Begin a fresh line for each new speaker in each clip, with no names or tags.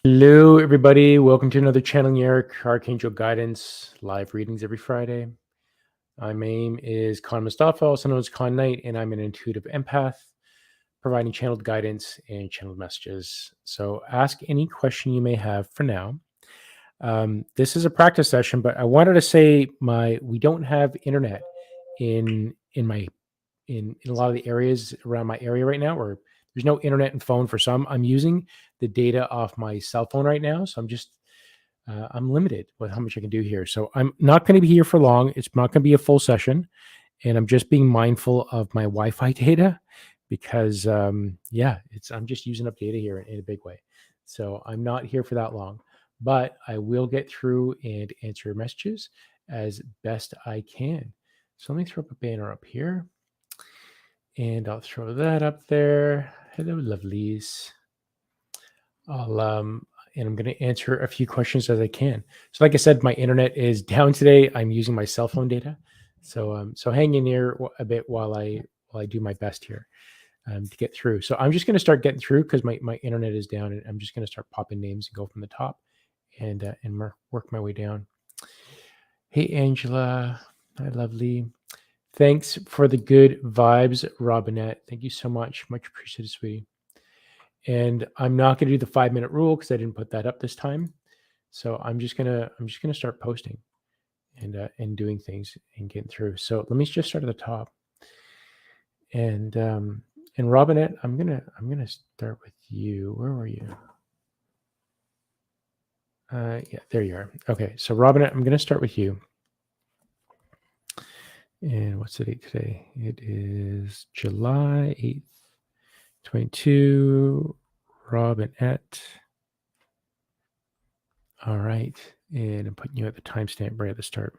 Hello, everybody. Welcome to another Channeling Erik Archangel Guidance live readings every Friday. My name is Khan Mustafa, also known as Khan Knight, and I'm an intuitive empath, providing channeled guidance and channeled messages. So ask any question you may have for now. This is a practice session, but I wanted to say we don't have internet in a lot of the areas around my area right now, or there's no internet and phone for some. I'm using the data off my cell phone right now, so I'm limited with how much I can do here. So I'm not going to be here for long. It's not going to be a full session, and I'm just being mindful of my Wi-Fi data because I'm just using up data here in a big way. So I'm not here for that long, but I will get through and answer messages as best I can. So let me throw up a banner up here. And I'll throw that up there. Hello, lovelies. And I'm going to answer a few questions as I can. So, like I said, my internet is down today. I'm using my cell phone data, so hang in here a bit while I do my best here to get through. So I'm just going to start getting through because my internet is down, and I'm just going to start popping names and go from the top and work my way down. Hey, Angela, hi, lovely. Thanks for the good vibes, Robinette. Thank you so much. Much appreciated, sweetie. And I'm not going to do the 5-minute rule because I didn't put that up this time. So I'm just gonna start posting and doing things and getting through. So let me just start at the top. And Robinette, I'm gonna start with you. Where were you? Yeah, there you are. Okay, so Robinette, I'm gonna start with you. And what's the date today? It is July 8th, 22. Robinette. All right. And I'm putting you at the timestamp right at the start.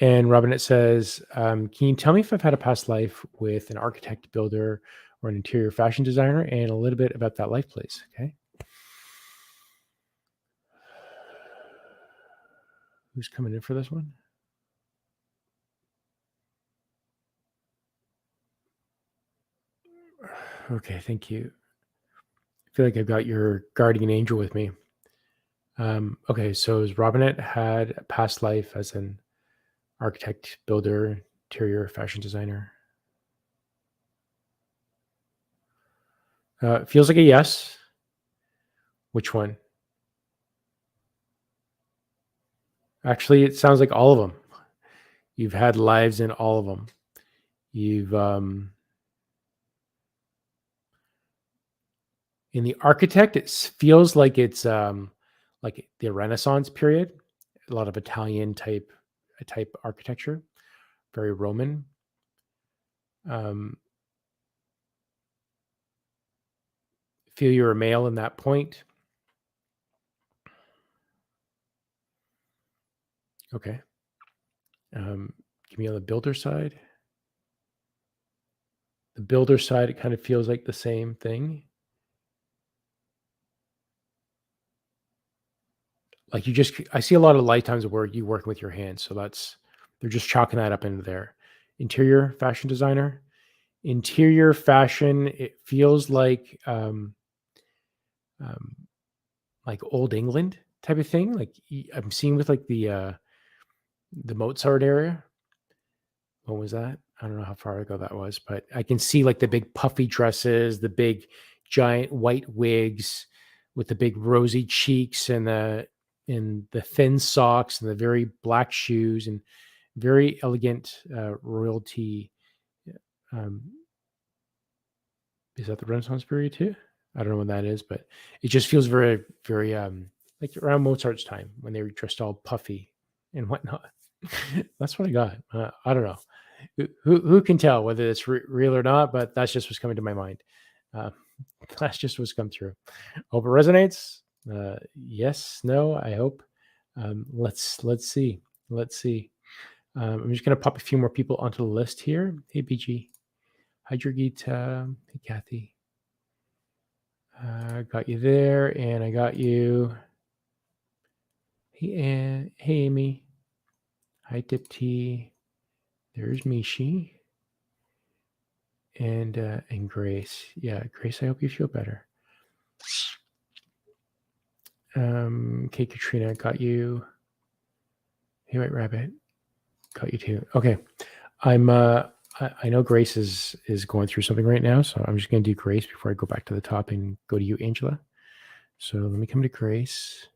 And Robinette says, can you tell me if I've had a past life with an architect, builder, or an interior fashion designer, and a little bit about that life, please? Okay. Who's coming in for this one? Okay, thank you. I feel like I've got your guardian angel with me. Okay, so has Robinette had a past life as an architect, builder, interior fashion designer? It feels like a yes. Which one? Actually, it sounds like all of them. You've had lives in all of them. You've in the architect, it feels like it's like the Renaissance period, a lot of Italian type architecture, very Roman. Feel you're a male in that point. Okay. Give me on the builder side. The builder side, it kind of feels like the same thing. Like I see a lot of lifetimes of work you working with your hands. So they're just chalking that up into there. Interior fashion designer. Interior fashion, it feels like old England type of thing. Like I'm seeing with like the Mozart area. What was that? I don't know how far ago that was, but I can see like the big puffy dresses, the big giant white wigs with the big rosy cheeks and the thin socks and the very black shoes and very elegant royalty. Is that the Renaissance period too? I don't know when that is, but it just feels very, very like around Mozart's time when they were dressed all puffy and whatnot. That's what I got. I don't know. Who can tell whether it's real or not? But that's just what's coming to my mind. Uh, that's just what's come through. Hope it resonates. Yes, no. I hope. Let's see. Let's see. I'm just gonna pop a few more people onto the list here. Hey, BG. Hi, Jurgita. Hey, Kathy. I got you there, and I got you. Hey, Ann. Hey, Amy. Hi, Dipti. There's Mishi. And Grace. Yeah, Grace, I hope you feel better. Okay, Katrina, got you. Hey, White Rabbit, got you too. Okay, I know Grace is going through something right now, so I'm just going to do Grace before I go back to the top and go to you, Angela. So let me come to Grace.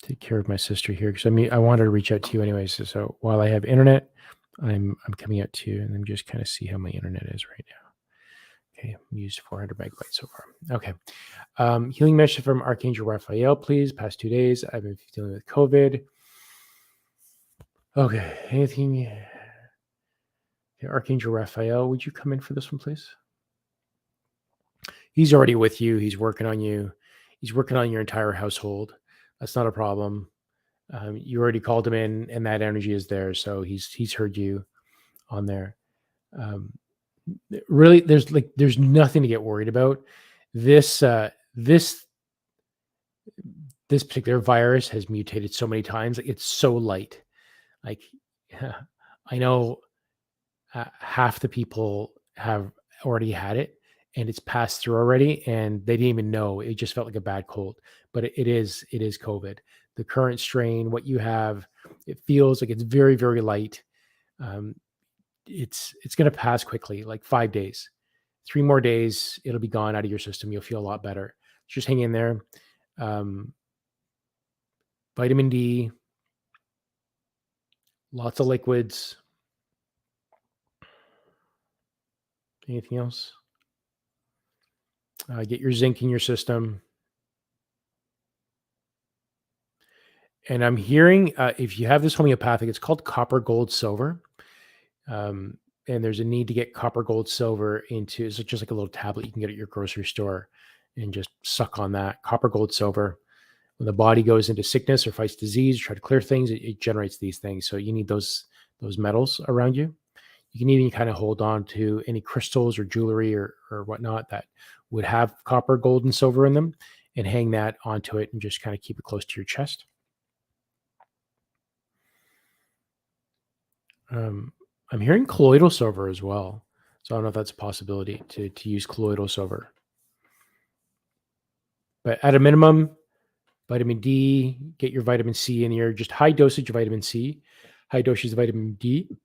Take care of my sister here because I wanted to reach out to you anyways. So while I have internet, I'm coming out to you, and I'm just kind of see how my internet is right now. Okay, used 400 megabytes so far. Okay. Healing message from Archangel Raphael, please. Past 2 days, I've been dealing with COVID. Okay, anything? Okay, Archangel Raphael, would you come in for this one, please? He's already with you. He's working on you. He's working on your entire household. That's not a problem. You already called him in, and that energy is there. So he's heard you on there. Really, there's nothing to get worried about. This particular virus has mutated so many times. It's so light. Like, I know half the people have already had it, and it's passed through already, and they didn't even know. It just felt like a bad cold, but it is COVID. The current strain, what you have, it feels like it's very, very light. It's going to pass quickly, like 5 days. 3 more days, it'll be gone out of your system. You'll feel a lot better. Just hang in there. Vitamin D, lots of liquids. Anything else? Get your zinc in your system. And I'm hearing, if you have this homeopathic, it's called copper, gold, silver. And there's a need to get copper, gold, silver into, it's just like a little tablet you can get at your grocery store and just suck on that. Copper, gold, silver. When the body goes into sickness or fights disease, try to clear things, it generates these things. So you need those metals around you. You can even kind of hold on to any crystals or jewelry or whatnot that would have copper, gold, and silver in them, and hang that onto it and just kind of keep it close to your chest. I'm hearing colloidal silver as well. So I don't know if that's a possibility to use colloidal silver. But at a minimum, vitamin D, get your vitamin C in here, just high dosage of vitamin C, high dosage of vitamin D.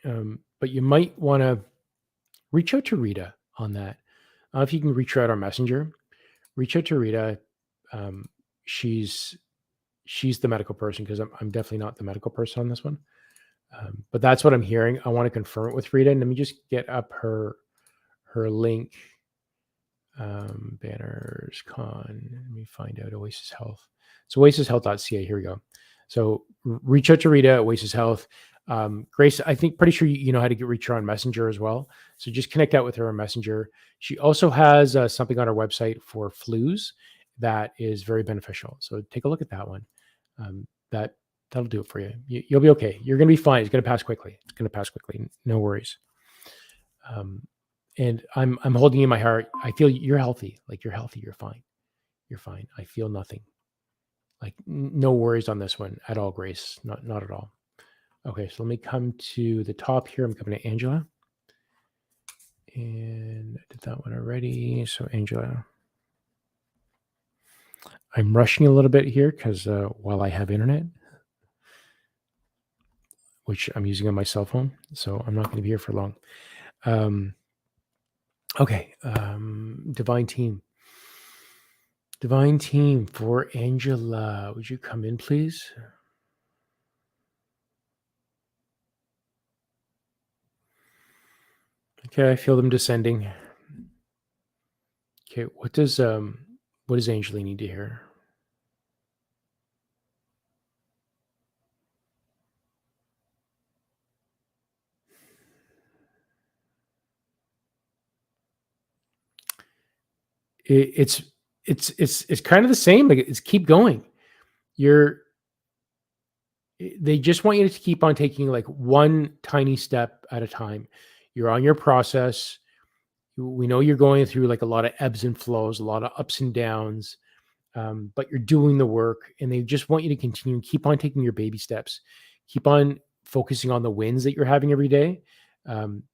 But you might want to reach out to Rita on that. If you can reach her out on Messenger, reach out to Rita. She's the medical person because I'm definitely not the medical person on this one. But that's what I'm hearing. I want to confirm it with Rita. And let me just get up her link. Banners, con. Let me find out Oasis Health. So oasishealth.ca. Here we go. So reach out to Rita at Oasis Health. Grace, I think pretty sure you know how to reach her on Messenger as well. So just connect out with her on Messenger. She also has something on her website for flus that is very beneficial. So take a look at that one. That'll do it for you. You'll be okay. You're going to be fine. It's going to pass quickly. No worries. And I'm holding you in my heart. I feel you're healthy. Like you're healthy. You're fine. You're fine. I feel nothing. Like no worries on this one at all, Grace. Not at all. Okay, so let me come to the top here. I'm coming to Angela. And I did that one already. So Angela, I'm rushing a little bit here because while I have internet, which I'm using on my cell phone, so I'm not going to be here for long. Okay, Divine Team for Angela. Would you come in, please? Okay, I feel them descending. Okay, what does Angela need to hear? It's kind of the same. Like it's keep going. They just want you to keep on taking like one tiny step at a time. You're on your process. We know you're going through like a lot of ebbs and flows, a lot of ups and downs, but you're doing the work, and they just want you to continue. Keep on taking your baby steps. Keep on focusing on the wins that you're having every day,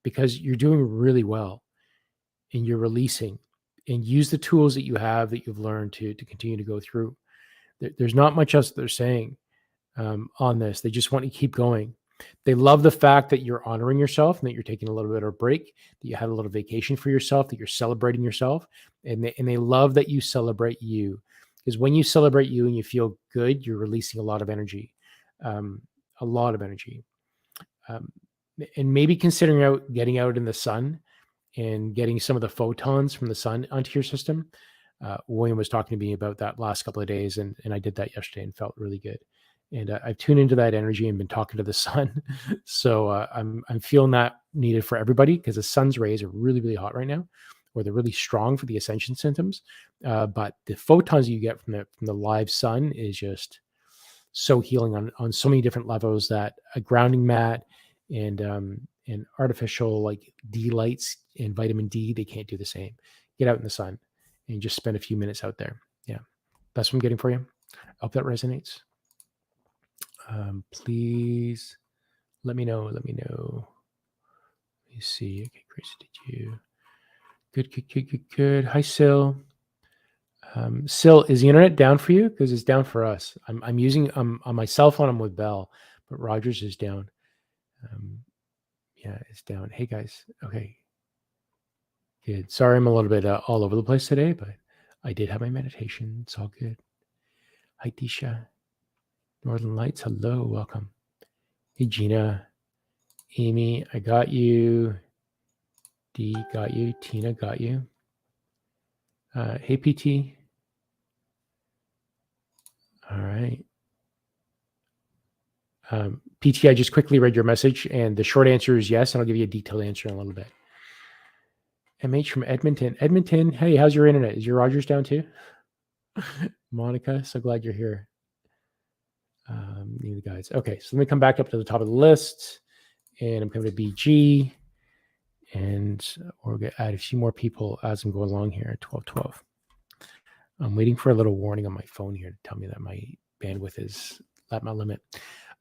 because you're doing really well, and you're releasing. use the tools that you have, that you've learned to continue to go through. There's not much else that they're saying on this. They just want you to keep going. They love the fact that you're honoring yourself and that you're taking a little bit of a break, that you had a little vacation for yourself, that you're celebrating yourself. And they love that you celebrate you. Because when you celebrate you and you feel good, you're releasing a lot of energy. A lot of energy. And maybe considering getting out in the sun and getting some of the photons from the sun onto your system. William was talking to me about that last couple of days, and I did that yesterday and felt really good. And I've tuned into that energy and been talking to the sun. So I'm feeling that needed for everybody, because the sun's rays are really, really hot right now, or they're really strong for the ascension symptoms. But the photons you get from the live sun is just so healing on so many different levels, that a grounding mat and artificial like D lights and vitamin D, they can't do the same. Get out in the sun and just spend a few minutes out there. Yeah, that's what I'm getting for you. I hope that resonates. Please let me know. Let me see. Okay, Grace, did you? Good. Hi, Sil. Sil, is the internet down for you? Because it's down for us. I'm using on my cell phone. I'm with Bell, but Rogers is down. Yeah, it's down. Hey guys. Okay. Good. Sorry, I'm a little bit all over the place today, but I did have my meditation. It's all good. Hi, Tisha. Northern Lights. Hello. Welcome. Hey, Gina. Amy, I got you. D, got you. Tina, got you. Hey, PT. All right. PT, I just quickly read your message, and the short answer is yes, and I'll give you a detailed answer in a little bit. MH from Edmonton. Edmonton, hey, how's your internet? Is your Rogers down too? Monica, so glad you're here. New guys. Okay, so let me come back up to the top of the list, and I'm coming to BG, and we're going to add a few more people as I'm going along here at 12:12. I'm waiting for a little warning on my phone here to tell me that my bandwidth is at my limit.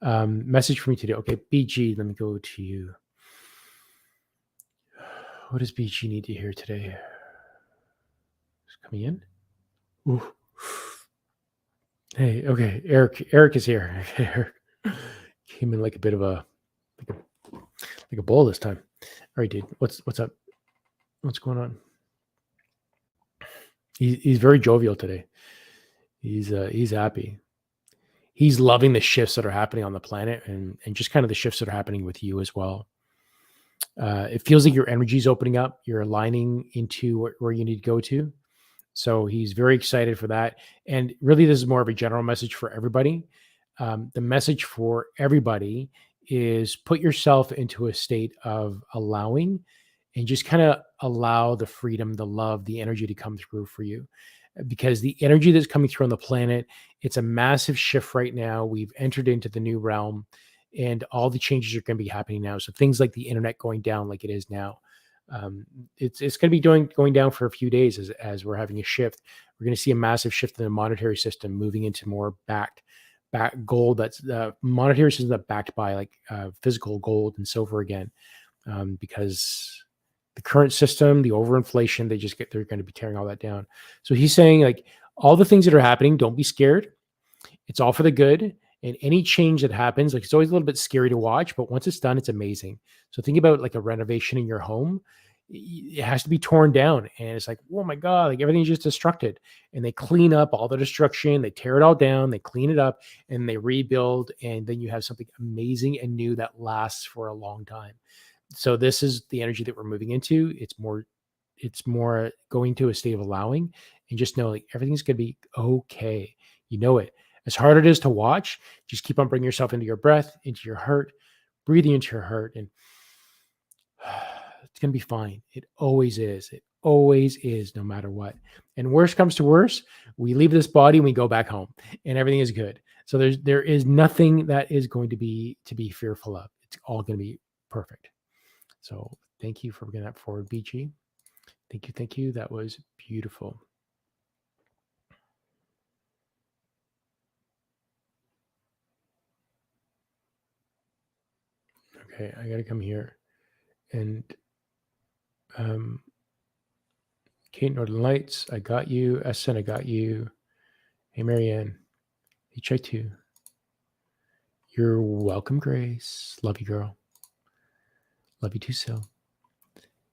Message for me today. Okay, BG, let me go to you. What does BG need to hear today? Is coming in? Ooh. Hey, okay, Erik is here. Erik came in like a bit of like a bull this time. All right, dude. What's up? What's going on? He's very jovial today. He's happy. He's loving the shifts that are happening on the planet, and just kind of the shifts that are happening with you as well. It feels like your energy is opening up. You're aligning into where you need to go to. So he's very excited for that. And really, this is more of a general message for everybody. The message for everybody is put yourself into a state of allowing, and just kind of allow the freedom, the love, the energy to come through for you. Because the energy that's coming through on the planet, it's a massive shift right now. We've entered into the new realm, and all the changes are going to be happening now. So things like the internet going down like it is now, it's going to be going down for a few days as we're having a shift. We're going to see a massive shift in the monetary system, moving into more back gold. That's the monetary system that backed by like physical gold and silver again, because the current system, the overinflation, they're going to be tearing all that down. So he's saying like all the things that are happening, don't be scared. It's all for the good. And any change that happens, like it's always a little bit scary to watch, but once it's done, it's amazing. So think about like a renovation in your home. It has to be torn down. And it's like, oh my God, like everything's just destructed. And they clean up all the destruction, they tear it all down, they clean it up, and they rebuild. And then you have something amazing and new that lasts for a long time. So this is the energy that we're moving into. It's more going to a state of allowing, and just know like everything's going to be okay. You know it. As hard as it is to watch, just keep on bringing yourself into your breath, into your heart, breathing into your heart, and it's going to be fine. It always is. It always is, no matter what. And worst comes to worst, we leave this body and we go back home, and everything is good. So there is nothing that is going to be fearful of. It's all going to be perfect. So thank you for bringing that forward, BG. Thank you. That was beautiful. Okay, I got to come here and Kate, Northern Lights, I got you. Ahsen, I got you. Hey, Marianne. Hey, Chaitu. You're welcome, Grace. Love you, girl. Love you too, Sil.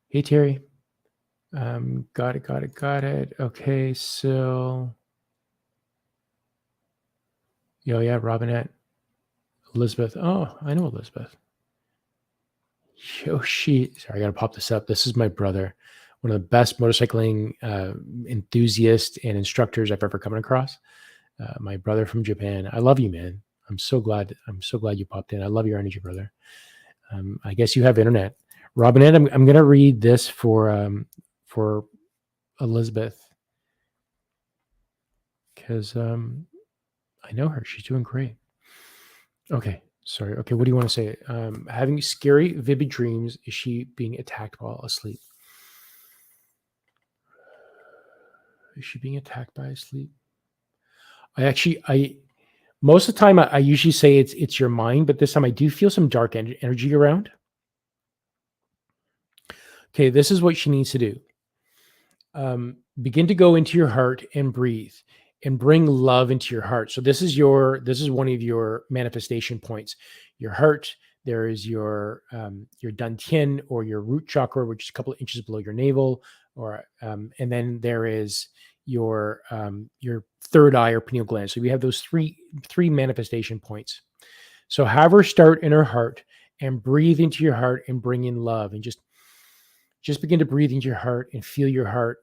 Hey, Terry. Got it. Okay, Sil. Yeah, Robinette. Elizabeth. Oh, I know Elizabeth. Yoshi. Sorry, I got to pop this up. This is my brother, one of the best motorcycling enthusiasts and instructors I've ever come across. My brother from Japan. I love you, man. I'm so glad you popped in. I love your energy, brother. I guess you have internet. Robinette, I'm going to read this for Elizabeth because I know her. She's doing great. Okay. Sorry. Okay. What do you want to say? Having scary, vivid dreams. Is she being attacked while asleep? Is she being attacked by asleep? Most of the time I usually say it's your mind, but this time I do feel some dark energy around. Okay. This is what she needs to do. Begin to go into your heart and breathe and bring love into your heart. So this is one of your manifestation points. Your heart, there is your dantian or your root chakra, which is a couple of inches below your navel, and then there is your third eye or pineal gland. So we have those three manifestation points. So have her start in her heart and breathe into your heart and bring in love, and just begin to breathe into your heart and feel your heart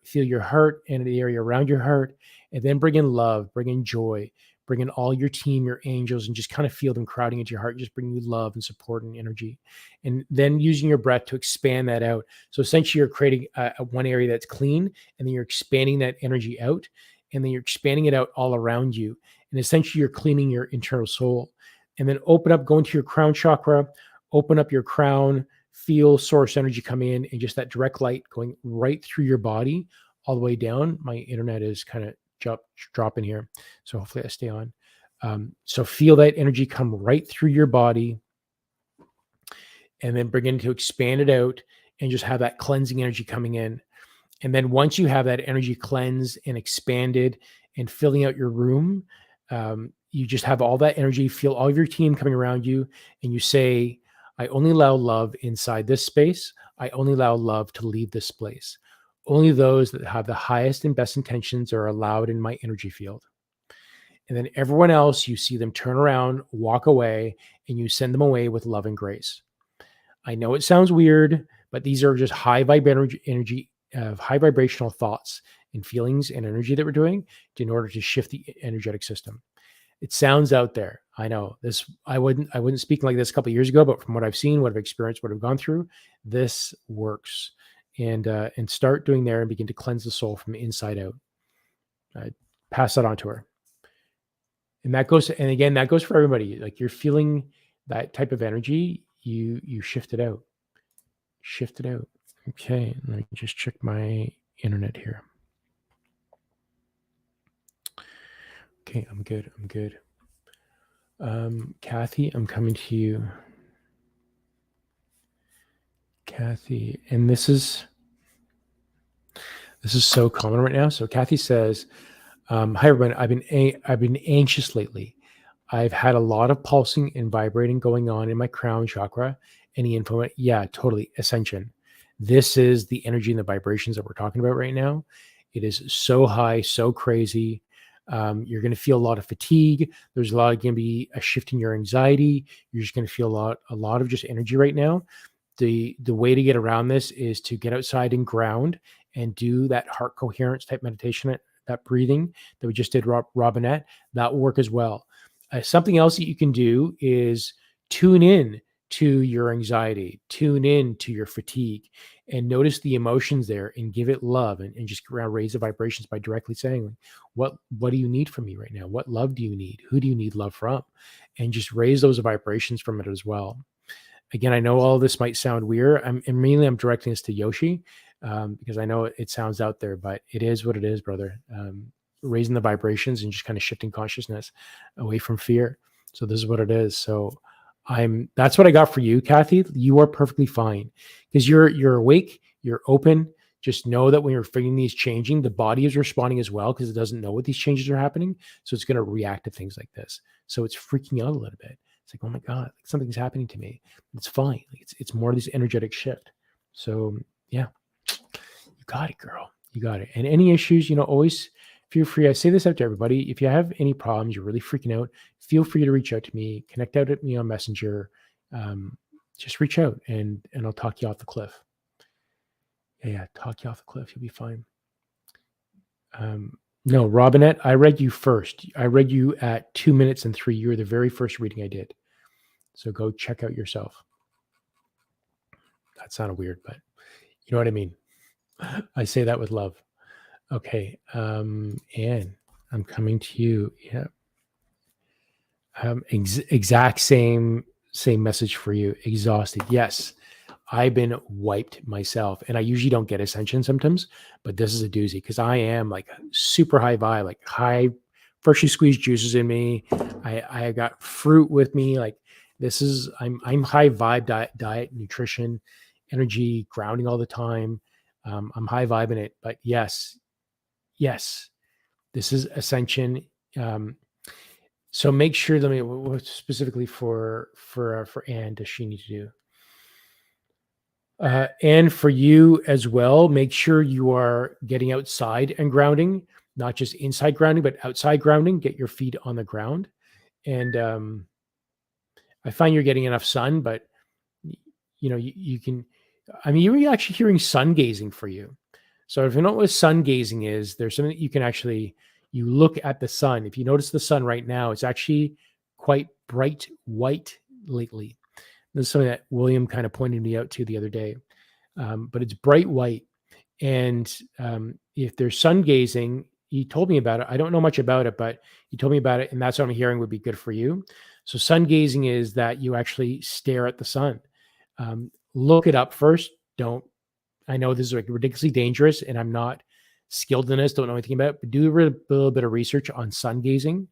and the area around your heart, and then bring in love, bring in joy, bring in all your team, your angels, and just kind of feel them crowding into your heart, just bringing you love and support and energy. And then using your breath to expand that out. So essentially you're creating one area that's clean, and then you're expanding that energy out, and then you're expanding it out all around you. And essentially you're cleaning your internal soul. And then go into your crown chakra, open up your crown, feel source energy come in, and just that direct light going right through your body all the way down. My internet is kind of dropping here, so hopefully I stay on. So feel that energy come right through your body, and then begin to expand it out and just have that cleansing energy coming in. And then once you have that energy cleansed and expanded and filling out your room, you just have all that energy, feel all of your team coming around you, and you say, I only allow love inside this space. I only allow love to leave this place. Only those that have the highest and best intentions are allowed in my energy field. And then everyone else, you see them turn around, walk away, and you send them away with love and grace. I know it sounds weird, but these are just high vibrational thoughts and feelings and energy that we're doing in order to shift the energetic system. It sounds out there. I know this. I wouldn't speak like this a couple of years ago, but from what I've seen, what I've experienced, what I've gone through, this works. And start doing there and begin to cleanse the soul from the inside out. Pass that on to her. And that goes for everybody. Like you're feeling that type of energy, you shift it out. Shift it out. Okay, let me just check my internet here. Okay, I'm good. Kathy, I'm coming to you. Kathy, and this is so common right now. So Kathy says, hi everyone, I've been anxious lately. I've had a lot of pulsing and vibrating going on in my crown chakra. Any info? Yeah, totally. Ascension. This is the energy and the vibrations that we're talking about right now. It is so high, so crazy. You're going to feel a lot of fatigue. There's going to be a shift in your anxiety. You're just going to feel a lot of just energy right now. The way to get around this is to get outside and ground and do that heart coherence type meditation, that breathing that we just did, Robinette. That will work as well. Something else that you can do is tune in to your anxiety, tune in to your fatigue, and notice the emotions there and give it love, and just raise the vibrations by directly saying, what do you need from me right now? What love do you need? Who do you need love from? And just raise those vibrations from it as well. Again, I know all of this might sound weird. I'm directing this to Yoshi because I know it sounds out there, but it is what it is, brother. Raising the vibrations and just kind of shifting consciousness away from fear. So this is what it is. So that's what I got for you, Kathy. You are perfectly fine because you're awake, you're open, just know that when you're feeling these changing, the body is responding as well because it doesn't know what these changes are happening. So it's going to react to things like this. So it's freaking out a little bit. It's like, oh my God, like something's happening to me. It's fine. Like it's more of this energetic shift. So yeah, you got it, girl. You got it. And any issues, always feel free. I say this out to everybody. If you have any problems, you're really freaking out, feel free to reach out to me, connect out at me on Messenger. Just reach out and I'll talk you off the cliff. Yeah, talk you off the cliff. You'll be fine. No, Robinette, I read you first. I read you at 2 minutes and 3. You were the very first reading I did. So go check out yourself. That sounded weird, but you know what I mean. I say that with love. Okay. Anne, I'm coming to you. Yeah. Exact same message for you. Exhausted. Yes. I've been wiped myself, and I usually don't get ascension symptoms, but this is a doozy because I am like super high vibe, like high freshly squeezed juices in me. I got fruit with me. Like this is, I'm high vibe diet, nutrition, energy, grounding all the time. I'm high vibing it, but yes, this is ascension. So make sure, what specifically for Anne does she need to do? And for you as well, make sure you are getting outside and grounding, not just inside grounding, but outside grounding. Get your feet on the ground. And I find you're getting enough sun, but you can, you're actually hearing sun gazing for you. So if you know what sun gazing is, there's something that you can actually, you look at the sun. If you notice the sun right now, it's actually quite bright white lately. This is something that William kind of pointed me out to the other day, but it's bright white. And if there's sun gazing, he told me about it. I don't know much about it, but he told me about it. And that's what I'm hearing would be good for you. So sun gazing is that you actually stare at the sun. Look it up first. I know this is like ridiculously dangerous and I'm not skilled in this, don't know anything about it, but do a little bit of research on sun gazing.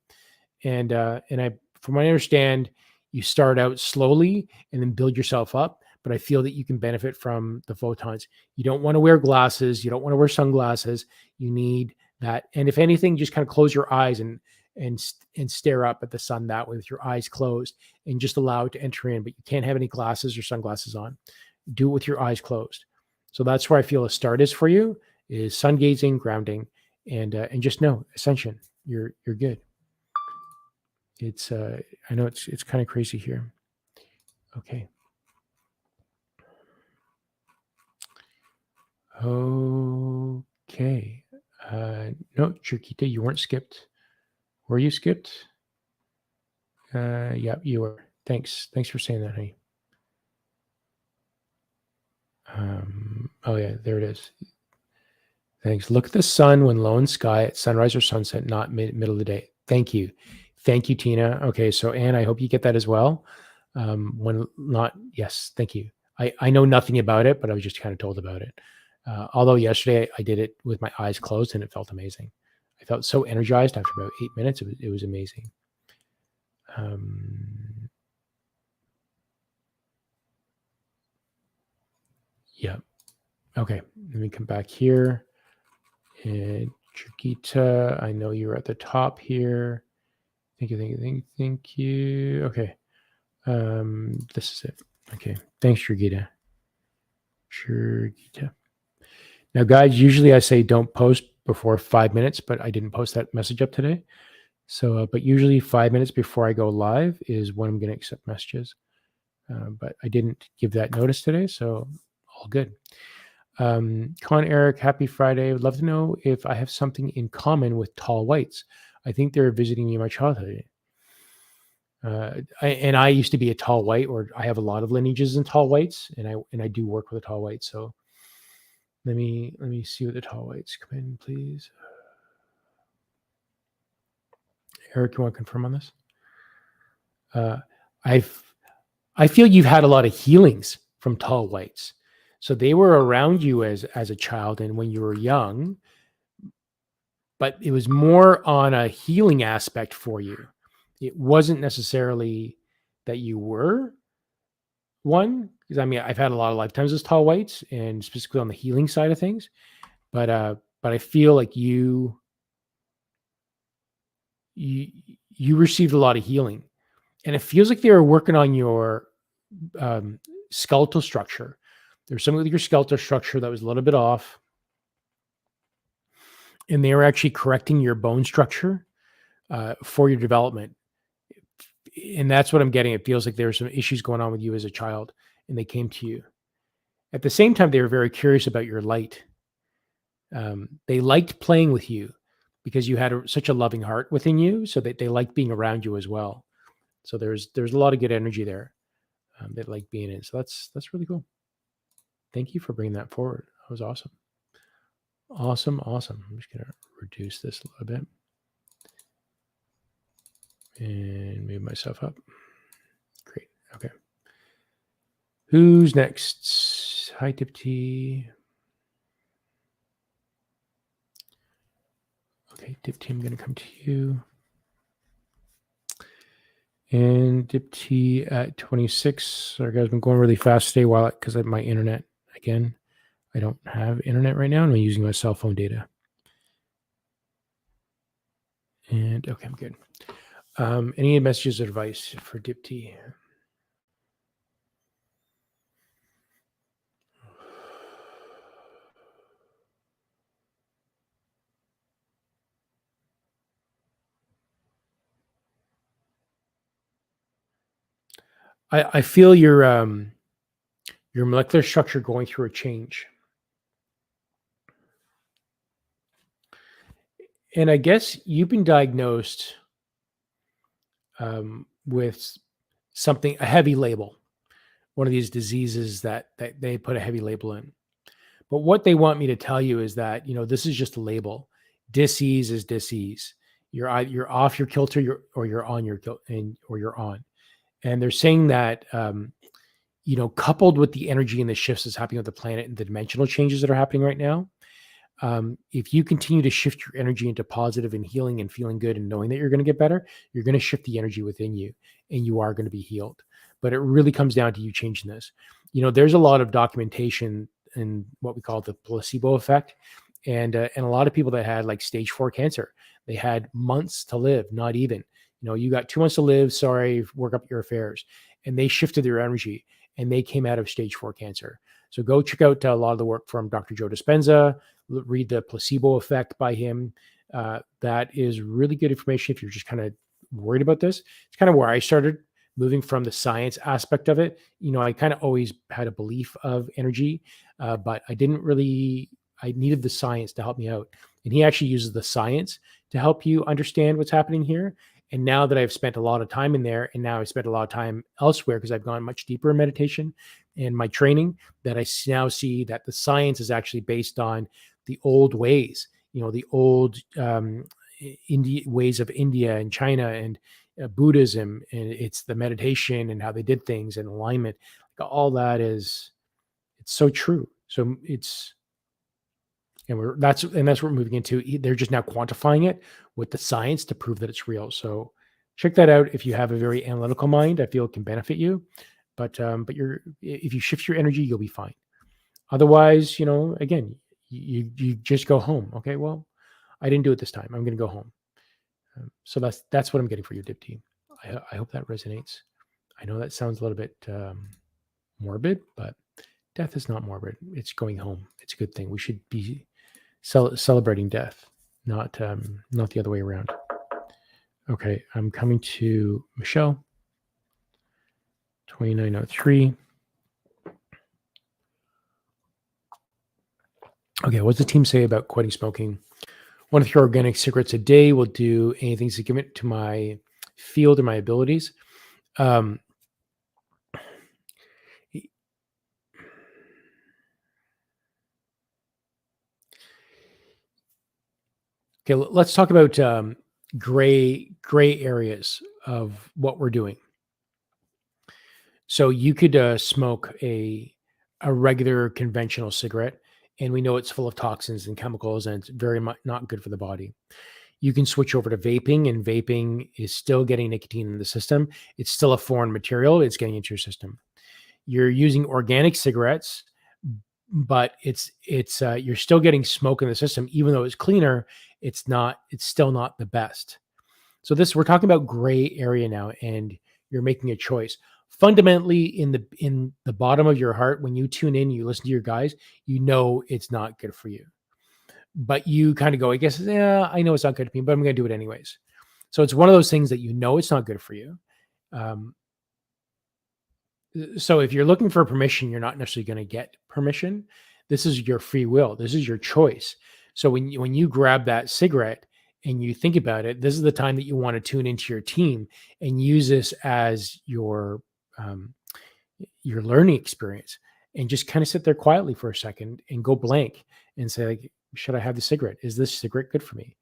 And from what I understand, you start out slowly and then build yourself up. But I feel that you can benefit from the photons. You don't want to wear glasses. You don't want to wear sunglasses. You need that. And if anything, just kind of close your eyes and stare up at the sun that way with your eyes closed and just allow it to enter in. But you can't have any glasses or sunglasses on. Do it with your eyes closed. So that's where I feel a start is for you, is sun gazing, grounding, and just know ascension. You're good. It's I know it's kind of crazy here. Okay. Okay. No, Jurgita, you weren't skipped. Were you skipped? Yeah, you were. Thanks for saying that, honey. Oh yeah, there it is. Thanks. Look at the sun when low in sky at sunrise or sunset, not middle of the day. Thank you, Tina. Okay, so Anne, I hope you get that as well. Yes, thank you. I know nothing about it, but I was just kind of told about it. Although yesterday I did it with my eyes closed and it felt amazing. I felt so energized after about 8 minutes. It was amazing. Yeah. Okay. Let me come back here. And Jurgita, I know you're at the top here. Thank you. Okay. This is it. Okay. Thanks, Jurgita. Now, guys, usually I say don't post before 5 minutes, but I didn't post that message up today. So, but usually 5 minutes before I go live is when I'm going to accept messages. But I didn't give that notice today, so all good. Erik, happy Friday. I would love to know if I have something in common with tall whites. I think they're visiting me in my childhood. I used to be a tall white, or I have a lot of lineages in tall whites, and I do work with a tall white. So let me see what the tall whites come in, please. Erik, you want to confirm on this? I feel you've had a lot of healings from tall whites. So they were around you as a child and when you were young, but it was more on a healing aspect for you. It wasn't necessarily that you were one, because I mean, I've had a lot of lifetimes as tall whites, and specifically on the healing side of things. But I feel like you received a lot of healing, and it feels like they were working on your skeletal structure. There's something with your skeletal structure that was a little bit off, and they were actually correcting your bone structure for your development. And that's what I'm getting. It feels like there were some issues going on with you as a child, and they came to you. At the same time, they were very curious about your light. They liked playing with you because you had such a loving heart within you, so that they liked being around you as well. So there's a lot of good energy there that like being in. So that's really cool. Thank you for bringing that forward. That was awesome. Awesome. I'm just gonna reduce this a little bit and move myself up. Great. Okay. Who's next? Hi, Dipti. Okay, Dipti, I'm going to come to you. And Dipti at 26. Sorry, guys, I've been going really fast today because of my internet. Again, I don't have internet right now, and I'm using my cell phone data. And okay, I'm good. Any messages or advice for Dipti? I feel your molecular structure going through a change. And I guess you've been diagnosed with something, a heavy label, one of these diseases that they put a heavy label in. But what they want me to tell you is that, this is just a label. Dis-ease is dis-ease. You're off your kilter, or you're on your or you're on. And they're saying that, coupled with the energy and the shifts that's happening with the planet and the dimensional changes that are happening right now, if you continue to shift your energy into positive and healing and feeling good and knowing that you're going to get better, you're going to shift the energy within you, and you are going to be healed. But it really comes down to you changing this. There's a lot of documentation in what we call the placebo effect. And a lot of people that had like stage 4 cancer, they had months to live, not even, you got 2 months to live. Sorry, work up your affairs. And they shifted their energy, and they came out of stage 4 cancer. So go check out a lot of the work from Dr. Joe Dispenza, read the placebo effect by him. That is really good information if you're just kind of worried about this. It's kind of where I started moving from the science aspect of it. I kind of always had a belief of energy, but I needed the science to help me out. And he actually uses the science to help you understand what's happening here. And now that I've spent a lot of time in there, and now I've spent a lot of time elsewhere because I've gone much deeper in meditation and my training, that I now see that the science is actually based on the old ways, the old ways of India and China and Buddhism, and it's the meditation and how they did things and alignment. Like all that it's so true. So that's what we're moving into. They're just now quantifying it with the science to prove that it's real. So check that out. If you have a very analytical mind, I feel it can benefit you. But if you shift your energy, you'll be fine. Otherwise, again, you just go home. Okay, well, I didn't do it this time. I'm going to go home. So that's what I'm getting for you, Dipti. I hope that resonates. I know that sounds a little bit morbid, but death is not morbid. It's going home. It's a good thing. We should be celebrating death, not the other way around. Okay, I'm coming to Michelle. 2903. Okay, what's the team say about quitting smoking? 1 to 3 organic cigarettes a day will do anything to give it to my field and my abilities. Okay, let's talk about gray areas of what we're doing. So you could smoke a regular conventional cigarette, and we know it's full of toxins and chemicals, and it's very much not good for the body. You can switch over to vaping, and vaping is still getting nicotine in the system. It's still a foreign material. It's getting into your system. you're using organic cigarettes, but it's you're still getting smoke in the system, even though it's cleaner. It's still not the best. So we're talking about gray area now, and you're making a choice. Fundamentally, in the bottom of your heart, when you tune in, you listen to your guys, you know it's not good for you. But you kind of go, I guess, yeah, I know it's not good for me, but I'm going to do it anyways. So it's one of those things that you know it's not good for you. So if you're looking for permission, you're not necessarily going to get permission. This is your free will. This is your choice. So when you grab that cigarette and you think about it, this is the time that you want to tune into your team and use this as your learning experience, and just kind of sit there quietly for a second and go blank and say, like, should I have the cigarette? Is this cigarette good for me?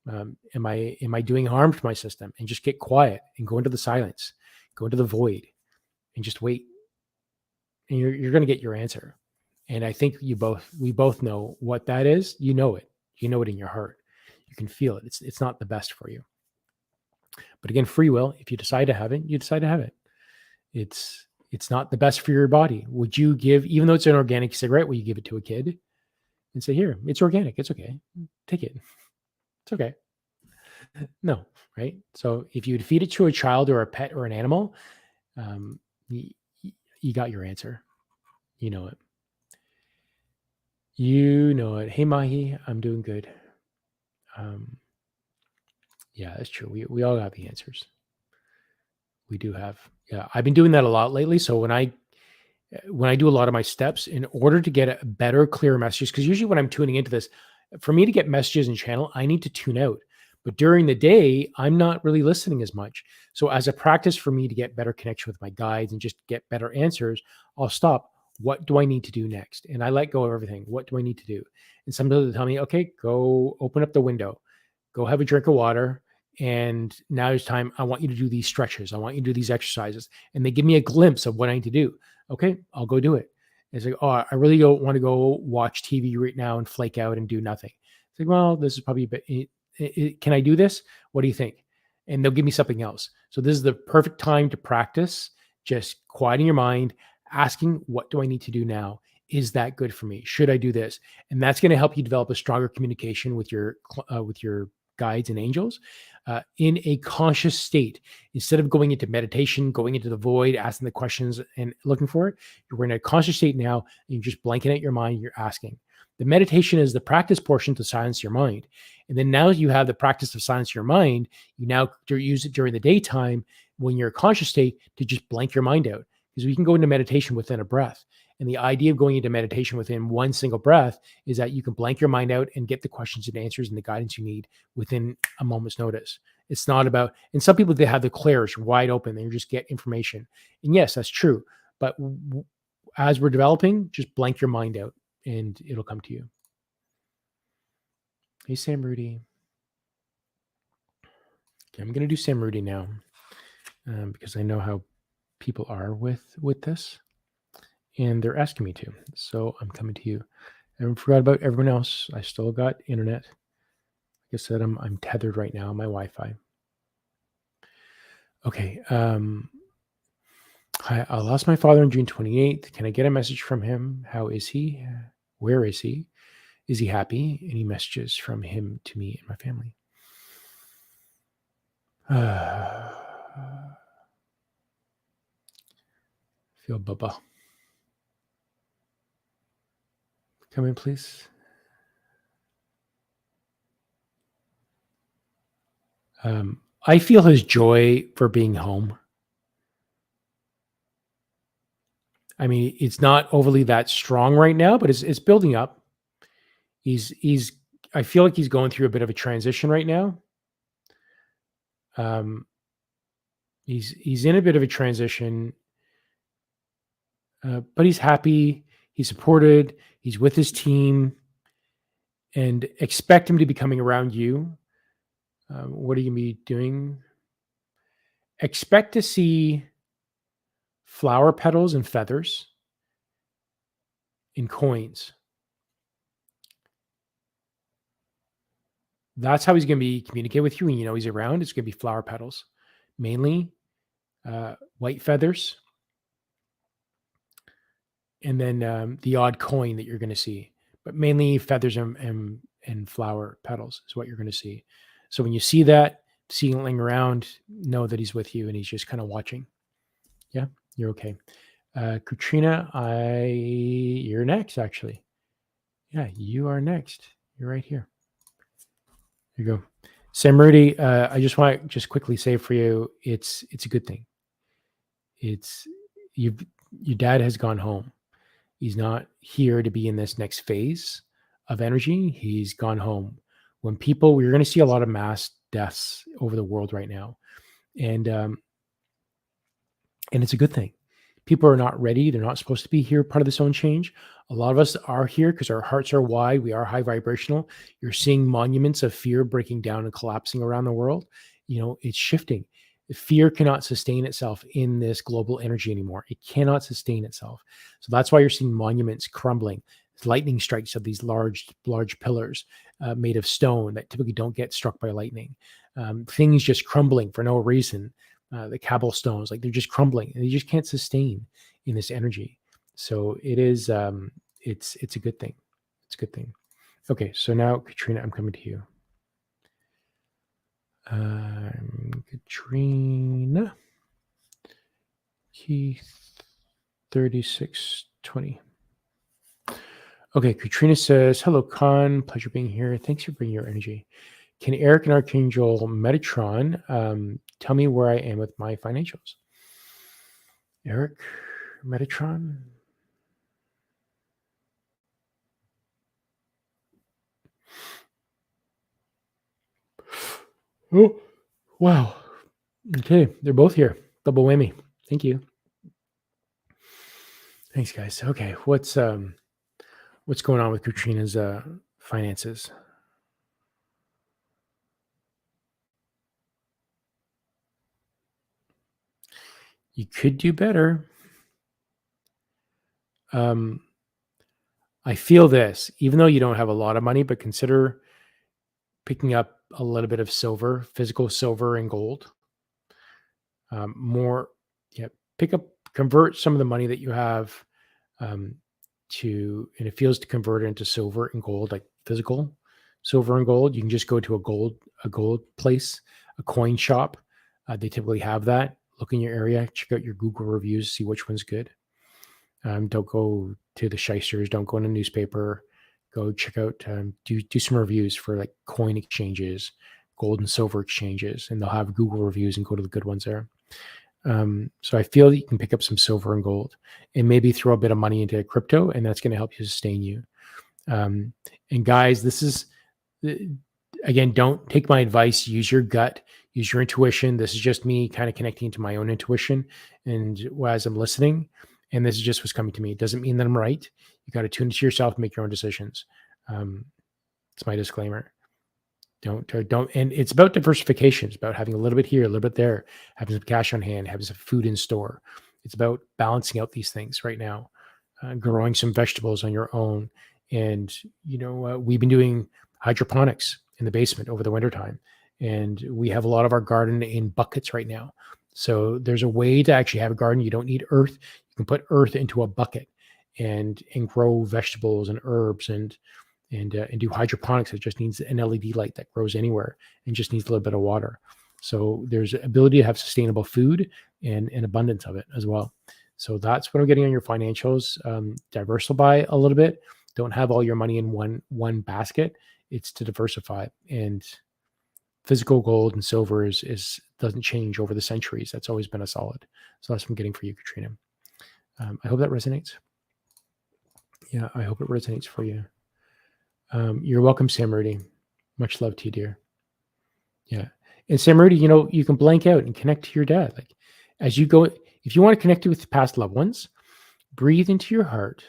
Am I doing harm to my system? And just get quiet and go into the silence, go into the void, and just wait. And you're going to get your answer. And I think we both know what that is. You know it in your heart. You can feel it. It's not the best for you. But again, free will, if you decide to have it, you decide to have it. It's not the best for your body. Would you give, even though it's an organic cigarette, will you give it to a kid and say, here, it's organic, it's okay, take it, it's okay? No, right? So if you'd feed it to a child or a pet or an animal, you got your answer. You know it. You know it. Hey, Mahi, I'm doing good. Yeah, that's true. We all got the answers. We do have. Yeah, I've been doing that a lot lately. So when I do a lot of my steps, in order to get a better, clearer messages, because usually when I'm tuning into this, for me to get messages and channel, I need to tune out. But during the day, I'm not really listening as much. So as a practice for me to get better connection with my guides and just get better answers, I'll stop. What do I need to do next? And I let go of everything. What do I need to do? And sometimes they tell me, okay, go open up the window, go have a drink of water. And now it's time. I want you to do these stretches. I want you to do these exercises. And they give me a glimpse of what I need to do. Okay, I'll go do it. It's like, oh, I really don't want to go watch TV right now and flake out and do nothing. It's like, well, this is probably a bit, can I do this? What do you think? And they'll give me something else. So this is the perfect time to practice just quieting your mind, asking, what do I need to do now? Is that good for me? Should I do this? And that's going to help you develop a stronger communication with your guides and angels in a conscious state. Instead of going into meditation, going into the void, asking the questions and looking for it, you're in a conscious state now, and you're just blanking out your mind, you're asking. The meditation is the practice portion to silence your mind. And then now you have the practice of silence your mind. You now use it during the daytime when you're a conscious state to just blank your mind out. Because we can go into meditation within a breath. And the idea of going into meditation within one single breath is that you can blank your mind out and get the questions and answers and the guidance you need within a moment's notice. It's not about, and some people, they have the clairs wide open. They just get information. And yes, that's true. But as we're developing, just blank your mind out and it'll come to you. Hey, Samruddhi. Okay, I'm going to do Samruddhi now because I know how people are with this. And they're asking me to. So I'm coming to you. I haven't forgot about everyone else. I still got internet. Like I said, I'm tethered right now on my Wi-Fi. Okay. I lost my father on June 28th. Can I get a message from him? How is he? Where is he? Is he happy? Any messages from him to me and my family? Feel Bubba. Come in, please. I feel his joy for being home. I mean, it's not overly that strong right now, but it's building up. I feel like he's going through a bit of a transition right now. He's in a bit of a transition, but he's happy. He's supported. He's with his team, and expect him to be coming around you. What are you going to be doing? Expect to see flower petals and feathers in coins. That's how he's going to be communicate with you. And you know he's around. It's going to be flower petals, mainly white feathers. and then the odd coin that you're going to see, but mainly feathers and flower petals is what you're going to see. So when you see that seeing around, know that he's with you and he's just kind of watching. Yeah, you're okay. Katrina, you're next, actually. Yeah, you are next. You're right here. There you go. Samruddhi, I just want to just quickly say for you, it's a good thing. It's your dad has gone home. He's not here to be in this next phase of energy. He's gone home. We're going to see a lot of mass deaths over the world right now, and it's a good thing. People are not ready. They're not supposed to be here, part of this own change. A lot of us are here because our hearts are wide. We are high vibrational. You're seeing monuments of fear breaking down and collapsing around the world. It's shifting. Fear cannot sustain itself in this global energy anymore. It cannot sustain itself. So that's why you're seeing monuments crumbling. Lightning strikes of these large pillars made of stone that typically don't get struck by lightning. Things just crumbling for no reason. The cobblestones, like they're just crumbling and they just can't sustain in this energy. So it is, it's a good thing. It's a good thing. Okay. So now, Katrina, I'm coming to you. Katrina, Keith, 3620. Okay. Katrina says, hello, Khan. Pleasure being here. Thanks for bringing your energy. Can Erik and Archangel Metatron tell me where I am with my financials? Erik, Metatron. Oh, wow. Okay, they're both here. Double whammy. Thank you. Thanks, guys. Okay, what's going on with Katrina's finances? You could do better. I feel this, even though you don't have a lot of money, but consider picking up a little bit of silver, physical silver and gold. Convert some of the money that you have and it feels to convert it into silver and gold, like physical silver and gold. You can just go to a gold place, a coin shop. They typically have that. Look in your area, check out your Google reviews, see which one's good. Don't go to the shysters. Don't go in a newspaper. Go check out, do some reviews for like coin exchanges, gold and silver exchanges, and they'll have Google reviews and go to the good ones there. So I feel that you can pick up some silver and gold and maybe throw a bit of money into crypto, and that's going to help you sustain you. And guys, this is, again, don't take my advice. Use your gut, use your intuition. This is just me kind of connecting to my own intuition and as I'm listening. And this is just what's coming to me. It doesn't mean that I'm right. You got to tune into yourself and make your own decisions. It's my disclaimer. Don't. And it's about diversification. It's about having a little bit here, a little bit there, having some cash on hand, having some food in store. It's about balancing out these things right now, growing some vegetables on your own. And, we've been doing hydroponics in the basement over the wintertime. And we have a lot of our garden in buckets right now. So there's a way to actually have a garden. You don't need earth. You can put earth into a bucket and grow vegetables and herbs and do hydroponics. It just needs an LED light that grows anywhere and just needs a little bit of water. So there's ability to have sustainable food and abundance of it as well. So that's what I'm getting on your financials. Diversify a little bit. Don't have all your money in one basket. It's to diversify. And physical gold and silver is doesn't change over the centuries. That's always been a solid. So that's what I'm getting for you, Katrina. I hope that resonates. Yeah, I hope it resonates for you. You're welcome, Samruddhi. Much love to you, dear. Yeah. And Samruddhi, you can blank out and connect to your dad. Like as you go, if you want to connect with past loved ones, breathe into your heart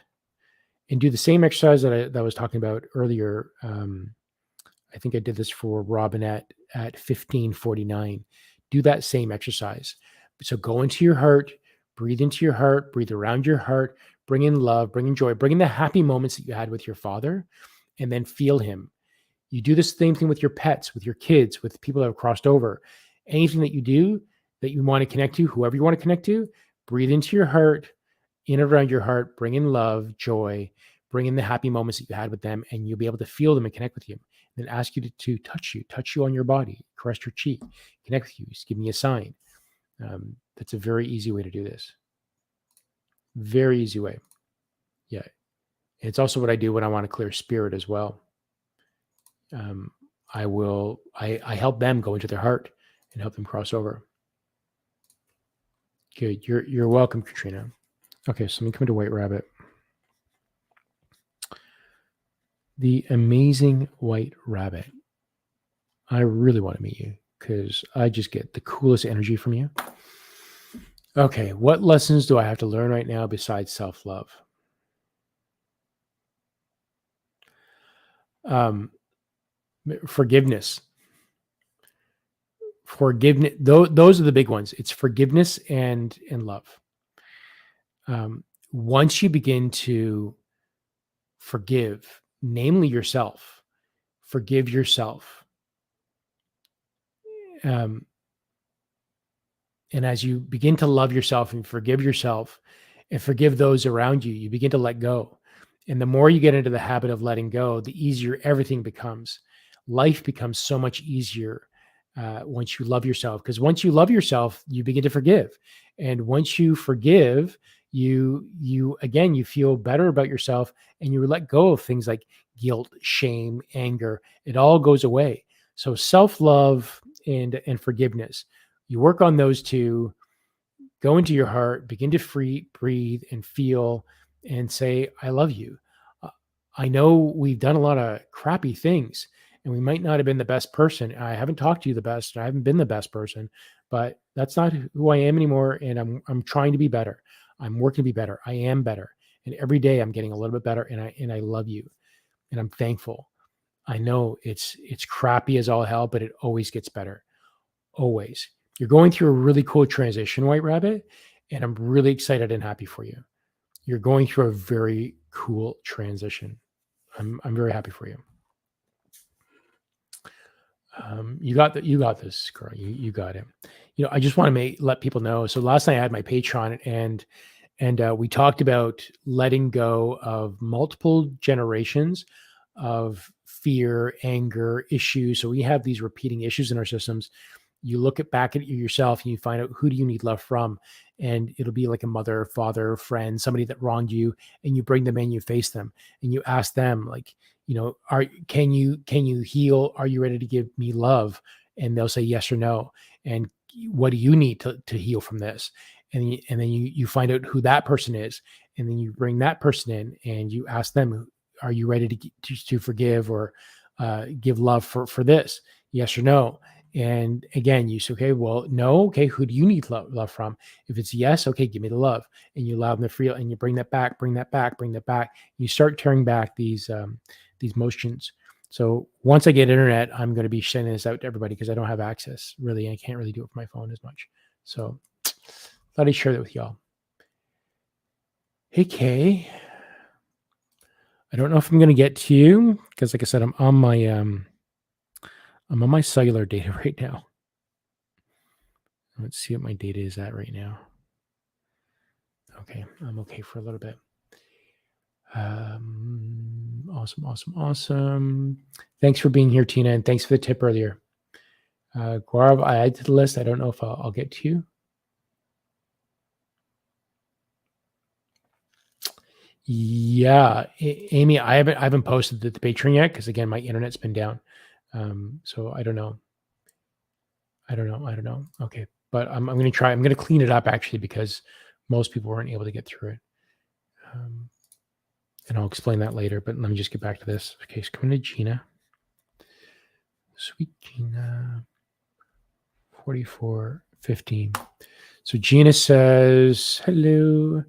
and do the same exercise that I was talking about earlier. I think I did this for Robinette at 1549. Do that same exercise. So go into your heart, breathe into your heart, breathe around your heart, bring in love, bring in joy, bring in the happy moments that you had with your father, and then feel him. You do the same thing with your pets, with your kids, with people that have crossed over. Anything that you do that you want to connect to, whoever you want to connect to, breathe into your heart, in and around your heart, bring in love, joy, bring in the happy moments that you had with them, and you'll be able to feel them and connect with you. And then ask you to touch you on your body, caress your cheek, connect with you, just give me a sign. That's a very easy way to do this. Very easy way. Yeah. It's also what I do when I want to clear spirit as well. I help them go into their heart and help them cross over. Good. You're welcome, Katrina. Okay, so let me come into White Rabbit. The amazing White Rabbit. I really want to meet you because I just get the coolest energy from you. Okay, what lessons do I have to learn right now besides self-love? Forgiveness. Forgiveness. Those are the big ones. It's forgiveness and love. Once you begin to forgive, namely yourself, forgive yourself. And as you begin to love yourself and forgive yourself and forgive those around you, you begin to let go. And the more you get into the habit of letting go, the easier everything becomes. Life becomes so much easier once you love yourself. Because once you love yourself, you begin to forgive. And once you forgive, you feel better about yourself, and you let go of things like guilt, shame, anger. It all goes away. So self-love and forgiveness, you work on those two, go into your heart, begin to breathe and feel and say, I love you. I know we've done a lot of crappy things and we might not have been the best person. I haven't talked to you the best. I haven't been the best person, but that's not who I am anymore. And I'm trying to be better. I'm working to be better. I am better. And every day I'm getting a little bit better, and I love you and I'm thankful. I know it's crappy as all hell, but it always gets better. Always. You're going through a really cool transition, White Rabbit, and I'm really excited and happy for you. You're going through a very cool transition. I'm very happy for you. You got this, girl. You got it. I just want to let people know. So last night I had my Patreon, and we talked about letting go of multiple generations of fear, anger, issues. So we have these repeating issues in our systems. You look back at yourself and you find out, who do you need love from? And it'll be like a mother, father, friend, somebody that wronged you, and you bring them in, you face them, and you ask them, like, can you heal? Are you ready to give me love? And they'll say yes or no. And what do you need to heal from this? And then you find out who that person is, and then you bring that person in and you ask them, are you ready to forgive or give love for this? Yes or no? And again, you say, okay, well, no. Okay. Who do you need love from? If it's yes, okay, give me the love. And you allow them to feel, and you bring that back, bring that back, bring that back. You start tearing back these motions. So once I get internet, I'm going to be sending this out to everybody because I don't have access really. I can't really do it with my phone as much. So thought I'd share that with y'all. Hey, Kay. I don't know if I'm going to get to you because, like I said, I'm on my cellular data right now. Let's see what my data is at right now. Okay, I'm okay for a little bit. Awesome. Thanks for being here, Tina, and thanks for the tip earlier. Guarav, I added to the list. I don't know if I'll get to you. Yeah, Amy, I haven't posted the Patreon yet because, again, my internet's been down. So I don't know. Okay, but I'm going to try. I'm going to clean it up actually because most people weren't able to get through it. And I'll explain that later, but let me just get back to this. Okay, so coming to Gina. Sweet Gina. 4415. So Gina says, hello.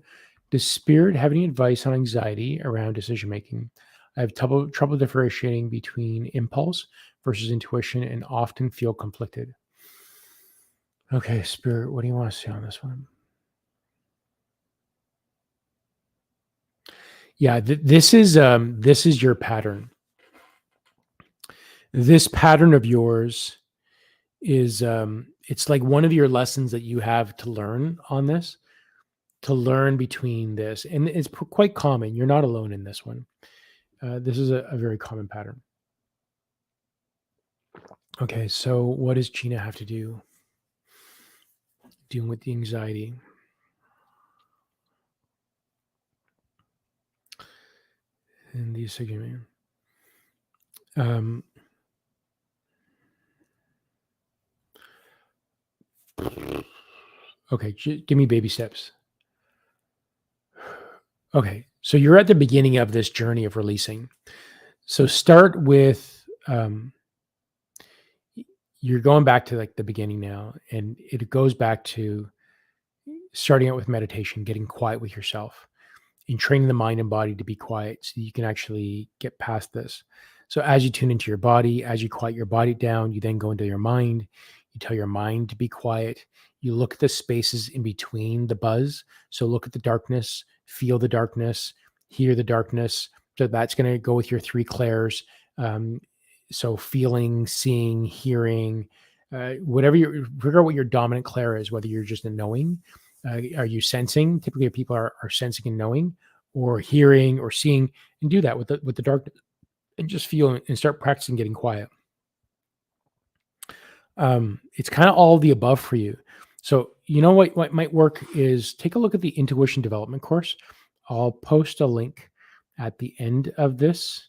Does Spirit have any advice on anxiety around decision making? I have trouble differentiating between impulse versus intuition and often feel conflicted. Okay, Spirit, what do you want to say on this one? Yeah, this is your pattern. This pattern of yours is it's like one of your lessons that you have to learn on this. to learn between this, and it's quite common. You're not alone in this one. This is a very common pattern. Okay, so what does Gina have to do dealing with the anxiety? And the disagreement. Okay, give me baby steps. Okay, so you're at the beginning of this journey of releasing. So start with, you're going back to like the beginning now, and it goes back to starting out with meditation, getting quiet with yourself, and training the mind and body to be quiet so you can actually get past this. So as you tune into your body, as you quiet your body down, you then go into your mind. You tell your mind to be quiet. You look at the spaces in between the buzz. So look at the darkness, feel the darkness, hear the darkness. So that's going to go with your three clairs. So feeling, seeing, hearing, figure out what your dominant clair is, whether you're just a knowing. Are you sensing? Typically, people are sensing and knowing, or hearing, or seeing, and do that with the darkness, and just feel and start practicing getting quiet. It's kind of all of the above for you. So you know what might work is take a look at the intuition development course. I'll post a link at the end of this,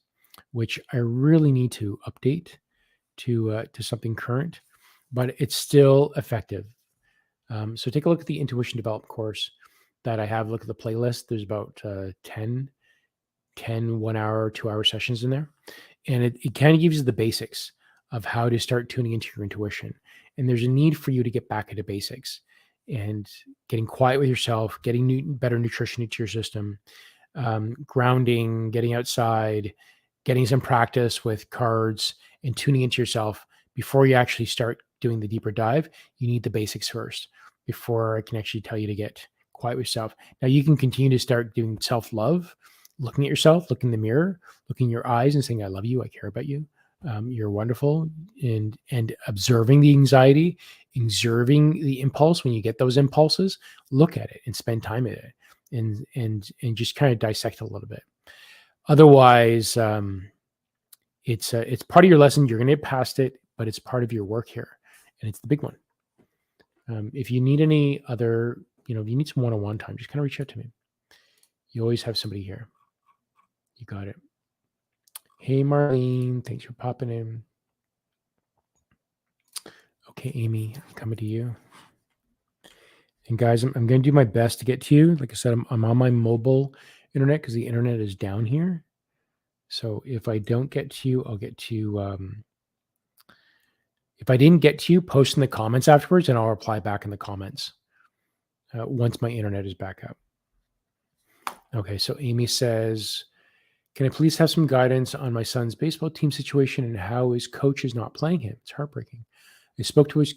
which I really need to update to something current, but it's still effective. So take a look at the intuition development course that I have. Look at the playlist. There's about 10 1 hour, 2 hour sessions in there. And it kind of gives you the basics of how to start tuning into your intuition. And there's a need for you to get back into basics and getting quiet with yourself, getting better nutrition into your system, grounding, getting outside, getting some practice with cards, and tuning into yourself before you actually start doing the deeper dive. You need the basics first before I can actually tell you to get quiet with yourself. Now you can continue to start doing self-love, looking at yourself, looking in the mirror, looking in your eyes and saying, I love you, I care about you. You're wonderful, and observing the anxiety, observing the impulse. When you get those impulses, look at it and spend time in it, and just kind of dissect it a little bit. Otherwise, it's part of your lesson. You're going to get past it, but it's part of your work here, and it's the big one. If you need any other, if you need some one-on-one time, just kind of reach out to me. You always have somebody here. You got it. Hey, Marlene, thanks for popping in. Okay, Amy, I'm coming to you. And guys, I'm going to do my best to get to you. Like I said, I'm on my mobile internet because the internet is down here. So if I don't get to you, I'll get to you. If I didn't get to you, post in the comments afterwards, and I'll reply back in the comments once my internet is back up. Okay, so Amy says, can I please have some guidance on my son's baseball team situation and how his coach is not playing him? It's heartbreaking. I spoke to his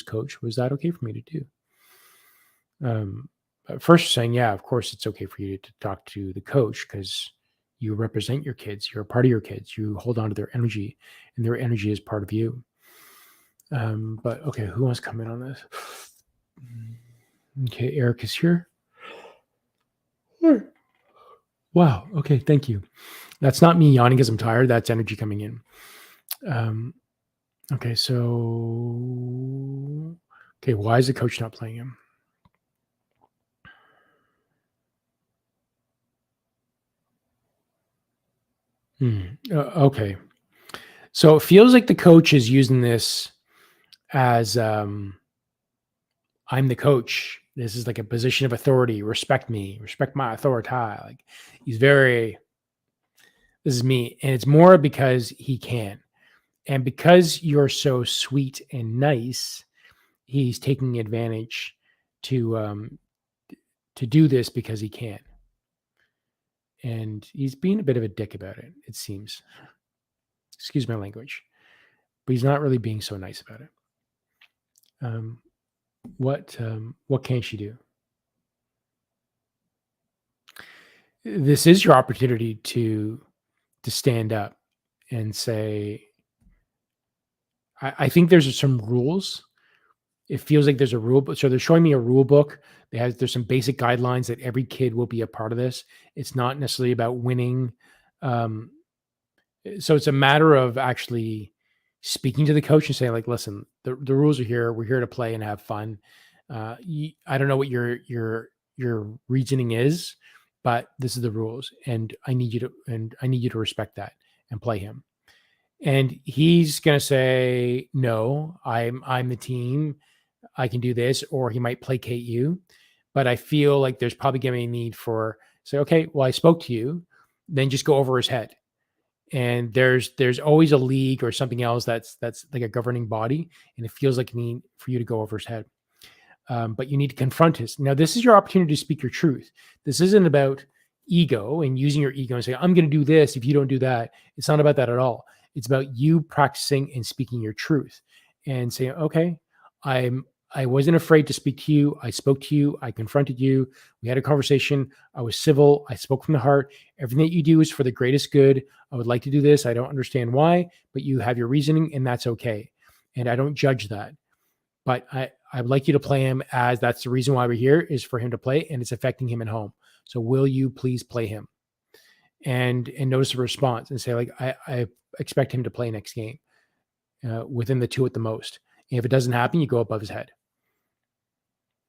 coach. Was that okay for me to do? First saying, yeah, of course it's okay for you to talk to the coach because you represent your kids. You're a part of your kids. You hold on to their energy, and their energy is part of you. But okay, who wants to come in on this? Okay, Erik is here. Wow. Okay, thank you. That's not me yawning because I'm tired. That's energy coming in. Okay, so why is the coach not playing him? Okay. So it feels like the coach is using this as I'm the coach. This is like a position of authority. Respect me. Respect my authority. Like this is me. And it's more because he can. And because you're so sweet and nice, he's taking advantage to do this because he can. And he's being a bit of a dick about it, it seems. Excuse my language. But he's not really being so nice about it. What can she do? This is your opportunity to stand up and say, I think there's some rules it feels like there's a rule book. So they're showing me a rule book. There's some basic guidelines that every kid will be a part of this. It's not necessarily about winning. So it's a matter of actually speaking to the coach and saying, like, listen, the rules are here. We're here to play and have fun. I don't know what your reasoning is, but this is the rules, and I need you to respect that and play him. And he's going to say, no, I'm the team. I can do this, or he might placate you. But I feel like there's probably going to be a need for say, okay, well, I spoke to you, then just go over his head. And there's always a league or something else that's like a governing body, and it feels like a need for you to go over his head. But you need to confront his. Now, this is your opportunity to speak your truth. This isn't about ego and using your ego and saying, I'm going to do this if you don't do that. It's not about that at all. It's about you practicing and speaking your truth and saying, okay, I wasn't afraid to speak to you. I spoke to you. I confronted you. We had a conversation. I was civil. I spoke from the heart. Everything that you do is for the greatest good. I would like to do this. I don't understand why, but you have your reasoning, and that's okay. And I don't judge that. But I'd like you to play him as that's the reason why we're here, is for him to play, and it's affecting him at home. So will you please play him? And notice the response and say, like, I expect him to play next game within the 2 at the most. And if it doesn't happen, you go above his head.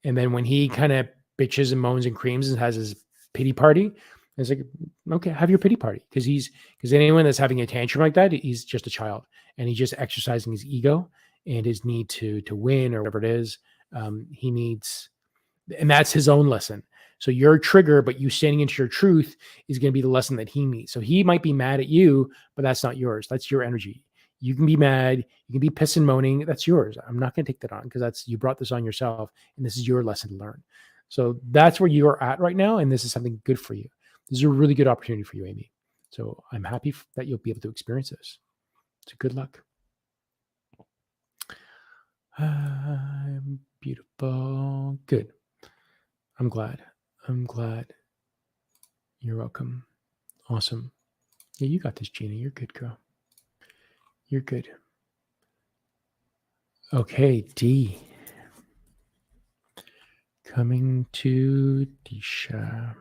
And then when he kind of bitches and moans and creams and has his pity party, it's like, okay, have your pity party. Because anyone that's having a tantrum like that, he's just a child, and he's just exercising his ego and his need to win or whatever it is. He needs, and that's his own lesson. So your trigger, but you standing into your truth is going to be the lesson that he needs. So he might be mad at you, but that's not yours. That's your energy. You can be mad. You can be pissing and moaning. That's yours. I'm not going to take that on because you brought this on yourself, and this is your lesson to learn. So that's where you are at right now, and this is something good for you. This is a really good opportunity for you, Amy. So I'm happy that you'll be able to experience this. So good luck. Beautiful. Good. I'm glad. You're welcome. Awesome. Yeah, you got this, Gina. You're good, girl. You're good. Okay, D. Coming to Disha.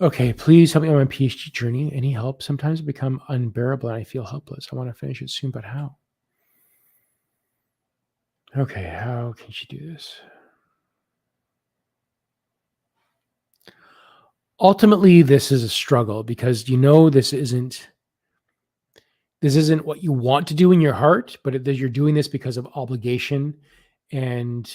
Okay, please help me on my PhD journey. Any help? Sometimes it becomes unbearable and I feel helpless. I want to finish it soon, but how? Okay, how can she do this? Ultimately, this is a struggle because this isn't what you want to do in your heart, but you're doing this because of obligation, and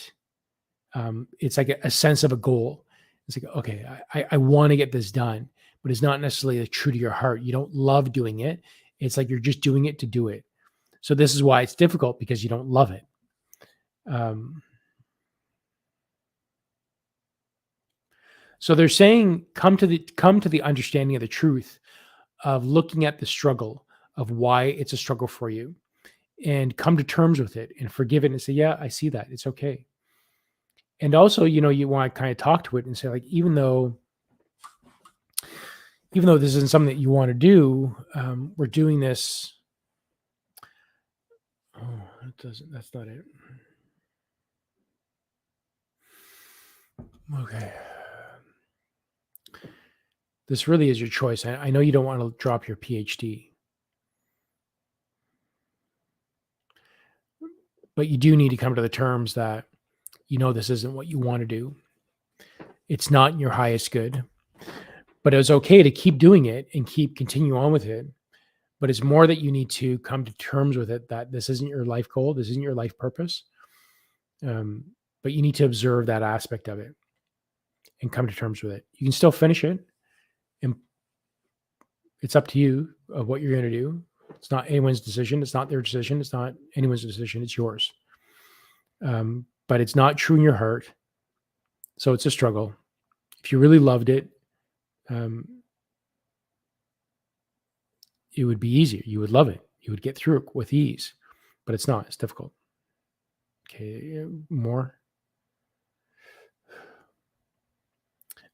it's like a sense of a goal. It's like, okay, I want to get this done, but it's not necessarily true to your heart. You don't love doing it. It's like you're just doing it to do it. So this is why it's difficult, because you don't love it. So they're saying, come to the understanding of the truth of looking at the struggle of why it's a struggle for you, and come to terms with it and forgive it and say, yeah, I see that. It's okay. And also, you want to kind of talk to it and say, like, even though this isn't something that you want to do, we're doing this. Oh, that's not it. Okay. This really is your choice. I know you don't want to drop your PhD, but you do need to come to the terms that, this isn't what you want to do. It's not in your highest good, but it's okay to keep doing it and continue on with it. But it's more that you need to come to terms with it, that this isn't your life goal. This isn't your life purpose. But you need to observe that aspect of it and come to terms with it. You can still finish it, and it's up to you of what you're going to do. It's not anyone's decision. It's not their decision. It's not anyone's decision. It's yours. But it's not true in your heart. So it's a struggle. If you really loved it, it would be easier. You would love it. You would get through it with ease, but it's not. It's difficult. Okay, more.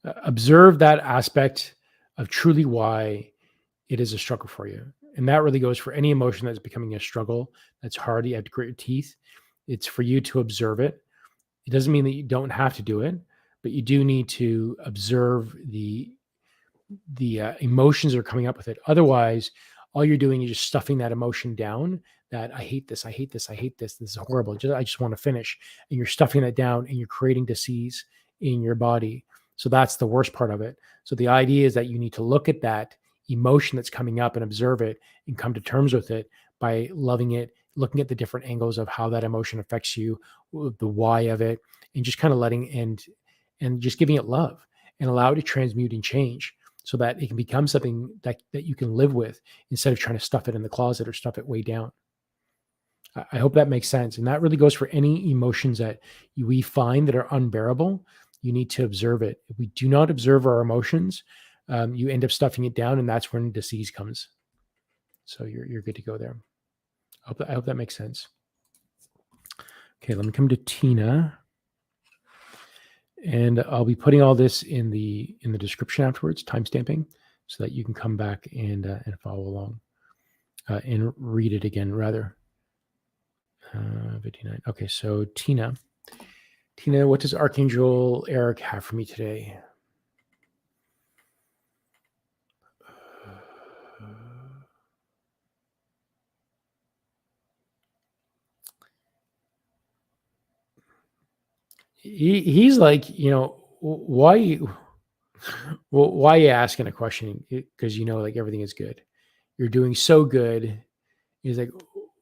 Observe that aspect of truly why it is a struggle for you, And that really goes for any emotion that's becoming a struggle, that's hard, you have to grit your teeth. It's for you to observe it. It doesn't mean that you don't have to do it, but you do need to observe the emotions that are coming up with it. Otherwise, all you're doing is just stuffing that emotion down. That I hate this, I hate this, I hate this. This is horrible. I just want to finish. And you're stuffing that down, and you're creating disease in your body. So that's the worst part of it. So the idea is that you need to look at that emotion that's coming up and observe it and come to terms with it by loving it, looking at the different angles of how that emotion affects you, the why of it, and just kind of letting and just giving it love and allow it to transmute and change so that it can become something that you can live with instead of trying to stuff it in the closet or stuff it way down. I hope that makes sense. And that really goes for any emotions that we find that are unbearable. You need to observe it. If we do not observe our emotions, you end up stuffing it down, and that's when disease comes. So you're good to go there. I hope that makes sense. Okay, let me come to Tina. And I'll be putting all this in the description afterwards, timestamping, so that you can come back and follow along and read it again, rather. 59. Okay, so Tina, what does Archangel Erik have for me today? He's like, why are you asking a question? Because like everything is good. You're doing so good. He's like,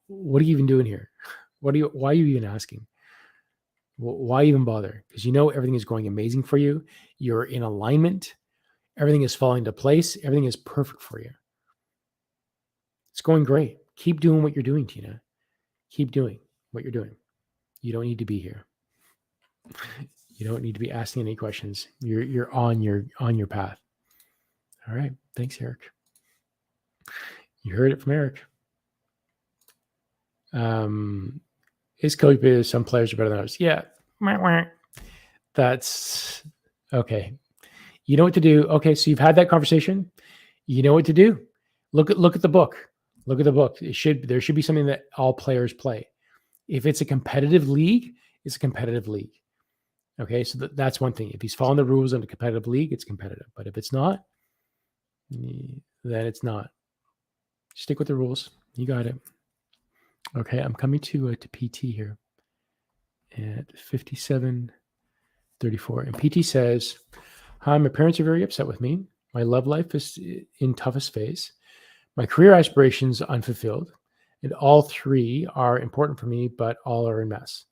what are you even doing here? Why are you even asking? Why even bother? Because everything is going amazing for you. You're in alignment. Everything is falling into place. Everything is perfect for you. It's going great. Keep doing what you're doing, Tina. Keep doing what you're doing. You don't need to be here. You don't need to be asking any questions. You're on your path. All right. Thanks, Erik. You heard it from Erik. His coach is some players are better than others. Yeah. That's okay. You know what to do. Okay, so you've had that conversation. You know what to do. Look at the book. Look at the book. There should be something that all players play. If it's a competitive league, it's a competitive league. Okay, so that's one thing. If he's following the rules in a competitive league, it's competitive. But if it's not, then it's not. Stick with the rules. You got it. Okay, I'm coming to PT here at 57:34. And PT says, hi, my parents are very upset with me. My love life is in toughest phase. My career aspirations unfulfilled. And all three are important for me, but all are a mess.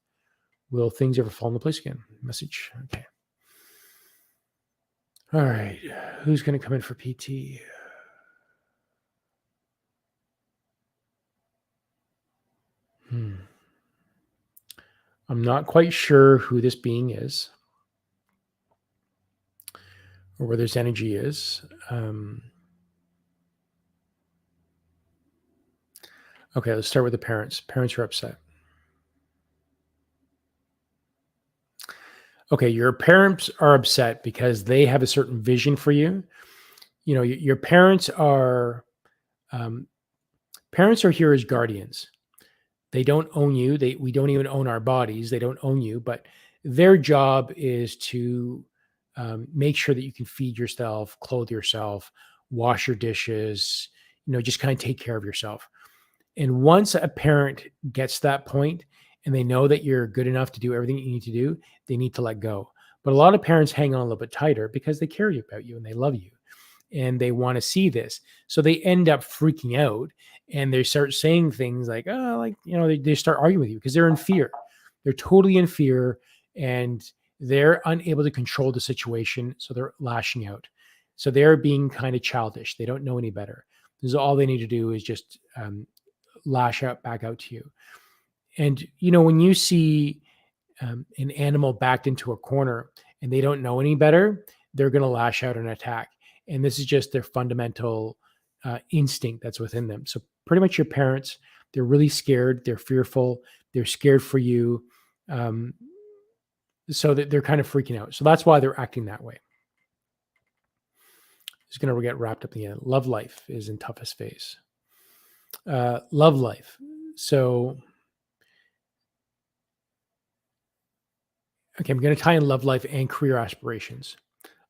Will things ever fall into place again? Message. Okay. All right. Who's going to come in for PT? I'm not quite sure who this being is or where this energy is. Okay, let's start with the parents. Parents are upset. Okay, your parents are upset because they have a certain vision for you. Your parents are here as guardians. They don't own you. We don't even own our bodies. They don't own you, but their job is to make sure that you can feed yourself, clothe yourself, wash your dishes, just kind of take care of yourself. And once a parent gets to that point and they know that you're good enough to do everything you need to do, they need to let go. But a lot of parents hang on a little bit tighter because they care about you and they love you and they want to see this. So they end up freaking out and they start saying things like, they start arguing with you because they're in fear. They're totally in fear and they're unable to control the situation. So they're lashing out. So they're being kind of childish. They don't know any better. This is all they need to do is just lash out back out to you. And, when you see an animal backed into a corner and they don't know any better, they're going to lash out and attack. And this is just their fundamental instinct that's within them. So pretty much your parents, they're really scared. They're fearful. They're scared for you. So that they're kind of freaking out. So that's why they're acting that way. It's going to get wrapped up in the end. Love life is in toughest phase. Love life. So, okay, I'm going to tie in love life and career aspirations,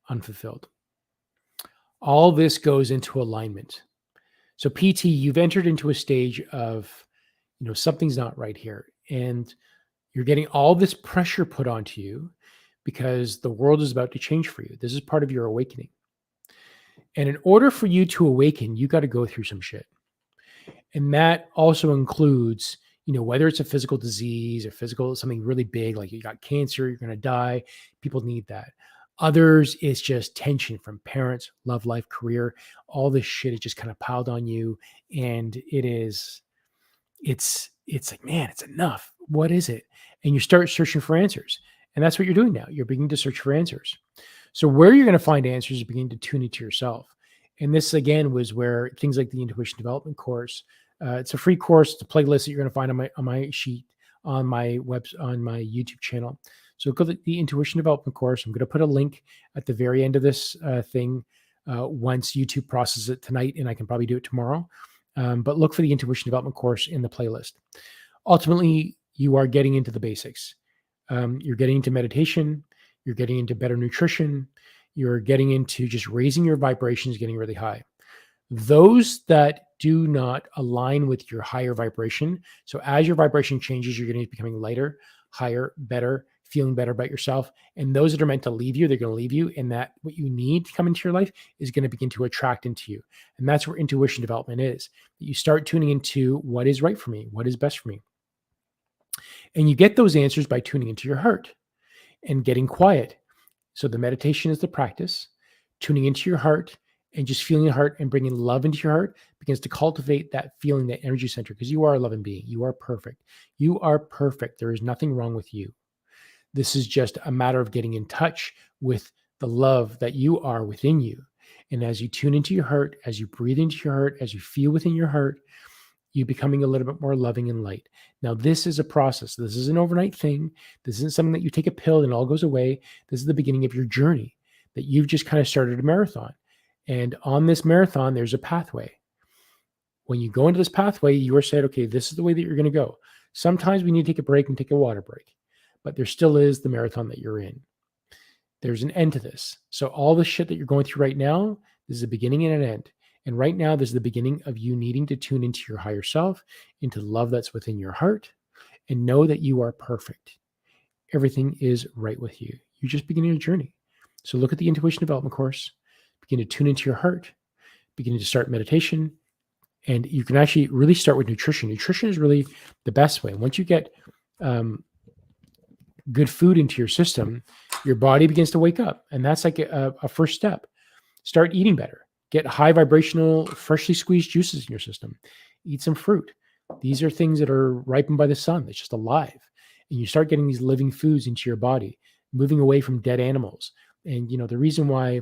unfulfilled. All this goes into alignment. So, PT, you've entered into a stage of, something's not right here. And you're getting all this pressure put onto you because the world is about to change for you. This is part of your awakening. And in order for you to awaken, you got to go through some shit. And that also includes, whether it's a physical disease or physical, something really big, like you got cancer, you're going to die. People need that. Others, it's just tension from parents, love life, career. All this shit is just kind of piled on you. And it's like, man, it's enough. What is it? And you start searching for answers. And that's what you're doing now. You're beginning to search for answers. So where you're going to find answers is beginning to tune into yourself. And this, again, was where things like the intuition development course, it's a free course. It's a playlist that you're going to find on my sheet on my on my YouTube channel. So go to the intuition development course. I'm going to put a link at the very end of this thing once YouTube processes it tonight, and I can probably do it tomorrow. But look for the intuition development course in the playlist. Ultimately, you are getting into the basics. You're getting into meditation. You're getting into better nutrition. You're getting into just raising your vibrations, getting really high. Those that do not align with your higher vibration. So as your vibration changes, you're going to be becoming lighter, higher, better, feeling better about yourself. And those that are meant to leave you, they're going to leave you. And that what you need to come into your life is going to begin to attract into you. And that's where intuition development is. You start tuning into what is right for me, what is best for me. And you get those answers by tuning into your heart and getting quiet. So the meditation is the practice, tuning into your heart and just feeling your heart and bringing love into your heart begins to cultivate that feeling, that energy center, because you are a loving being. You are perfect. You are perfect. There is nothing wrong with you. This is just a matter of getting in touch with the love that you are within you. And as you tune into your heart, as you breathe into your heart, as you feel within your heart, you becoming a little bit more loving and light. Now, this is a process. This is an overnight thing. This isn't something that you take a pill and it all goes away. This is the beginning of your journey that you've just kind of started a marathon. And on this marathon, there's a pathway. When you go into this pathway, you are said, okay, this is the way that you're going to go. Sometimes we need to take a break and take a water break, but there still is the marathon that you're in. There's an end to this. So all the shit that you're going through right now, this is a beginning and an end. And right now, this is the beginning of you needing to tune into your higher self, into the love that's within your heart, and know that you are perfect. Everything is right with you. You're just beginning a journey. So look at the intuition development course, begin to tune into your heart, begin to start meditation, and you can actually really start with nutrition. Nutrition is really the best way. Once you get good food into your system, your body begins to wake up. And that's like a first step. Start eating better. Get high vibrational, freshly squeezed juices in your system. Eat some fruit. These are things that are ripened by the sun. It's just alive. And you start getting these living foods into your body, moving away from dead animals. And, the reason why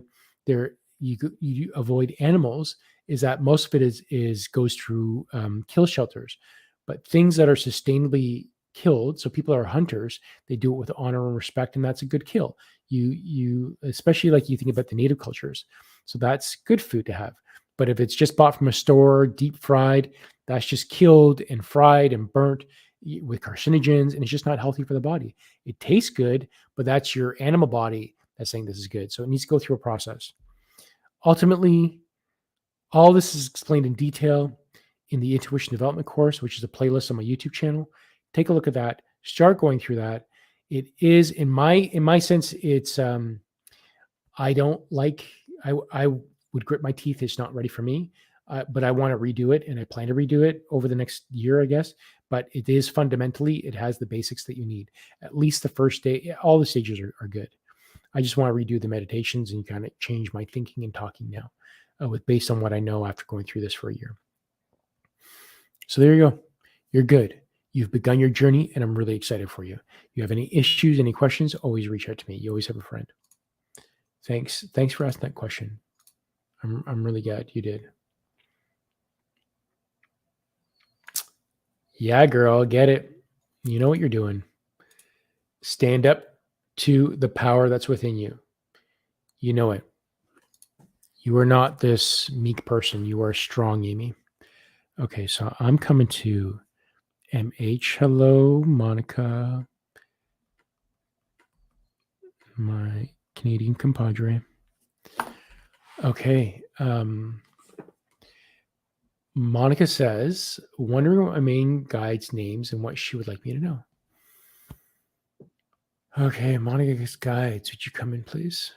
you avoid animals is that most of it goes through kill shelters. But things that are sustainably killed, so people are hunters, they do it with honor and respect, and that's a good kill. You especially like you think about the native cultures. So that's good food to have. But if it's just bought from a store, deep fried, that's just killed and fried and burnt with carcinogens, and it's just not healthy for the body. It tastes good, but that's your animal body that's saying this is good. So it needs to go through a process. Ultimately, all this is explained in detail in the Intuition Development course, which is a playlist on my YouTube channel. Take a look at that. Start going through that. It is, in my sense, it's I don't like. I would grit my teeth. It's not ready for me, but I want to redo it, and I plan to redo it over the next year, I guess. But it is fundamentally, it has the basics that you need. At least the first day, all the stages are good. I just want to redo the meditations and kind of change my thinking and talking now, based on what I know after going through this for a year. So there you go. You're good. You've begun your journey, and I'm really excited for you. If you have any issues, any questions, always reach out to me. You always have a friend. Thanks for asking that question. I'm really glad you did. Yeah, girl, get it. You know what you're doing. Stand up to the power that's within you. You know it. You are not this meek person. You are strong, Amy. Okay, so I'm coming to MH. Hello, Monica, my Canadian compadre. Okay. Monica says, wondering what my main guide's names and what she would like me to know. Okay, Monica's guides, would you come in, please?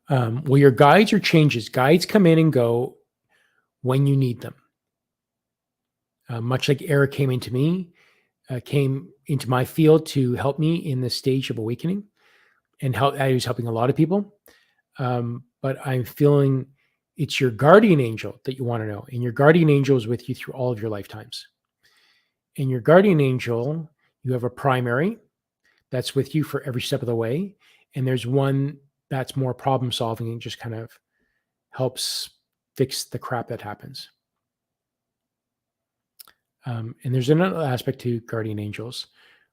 Well, your guides are changes. Guides come in and go when you need them. Much like Erik came into me, came into my field to help me in the stage of awakening, and I was helping a lot of people. But I'm feeling it's your guardian angel that you want to know. And your guardian angel is with you through all of your lifetimes. And your guardian angel, you have a primary that's with you for every step of the way. And there's one that's more problem solving and just kind of helps fix the crap that happens. And there's another aspect to guardian angels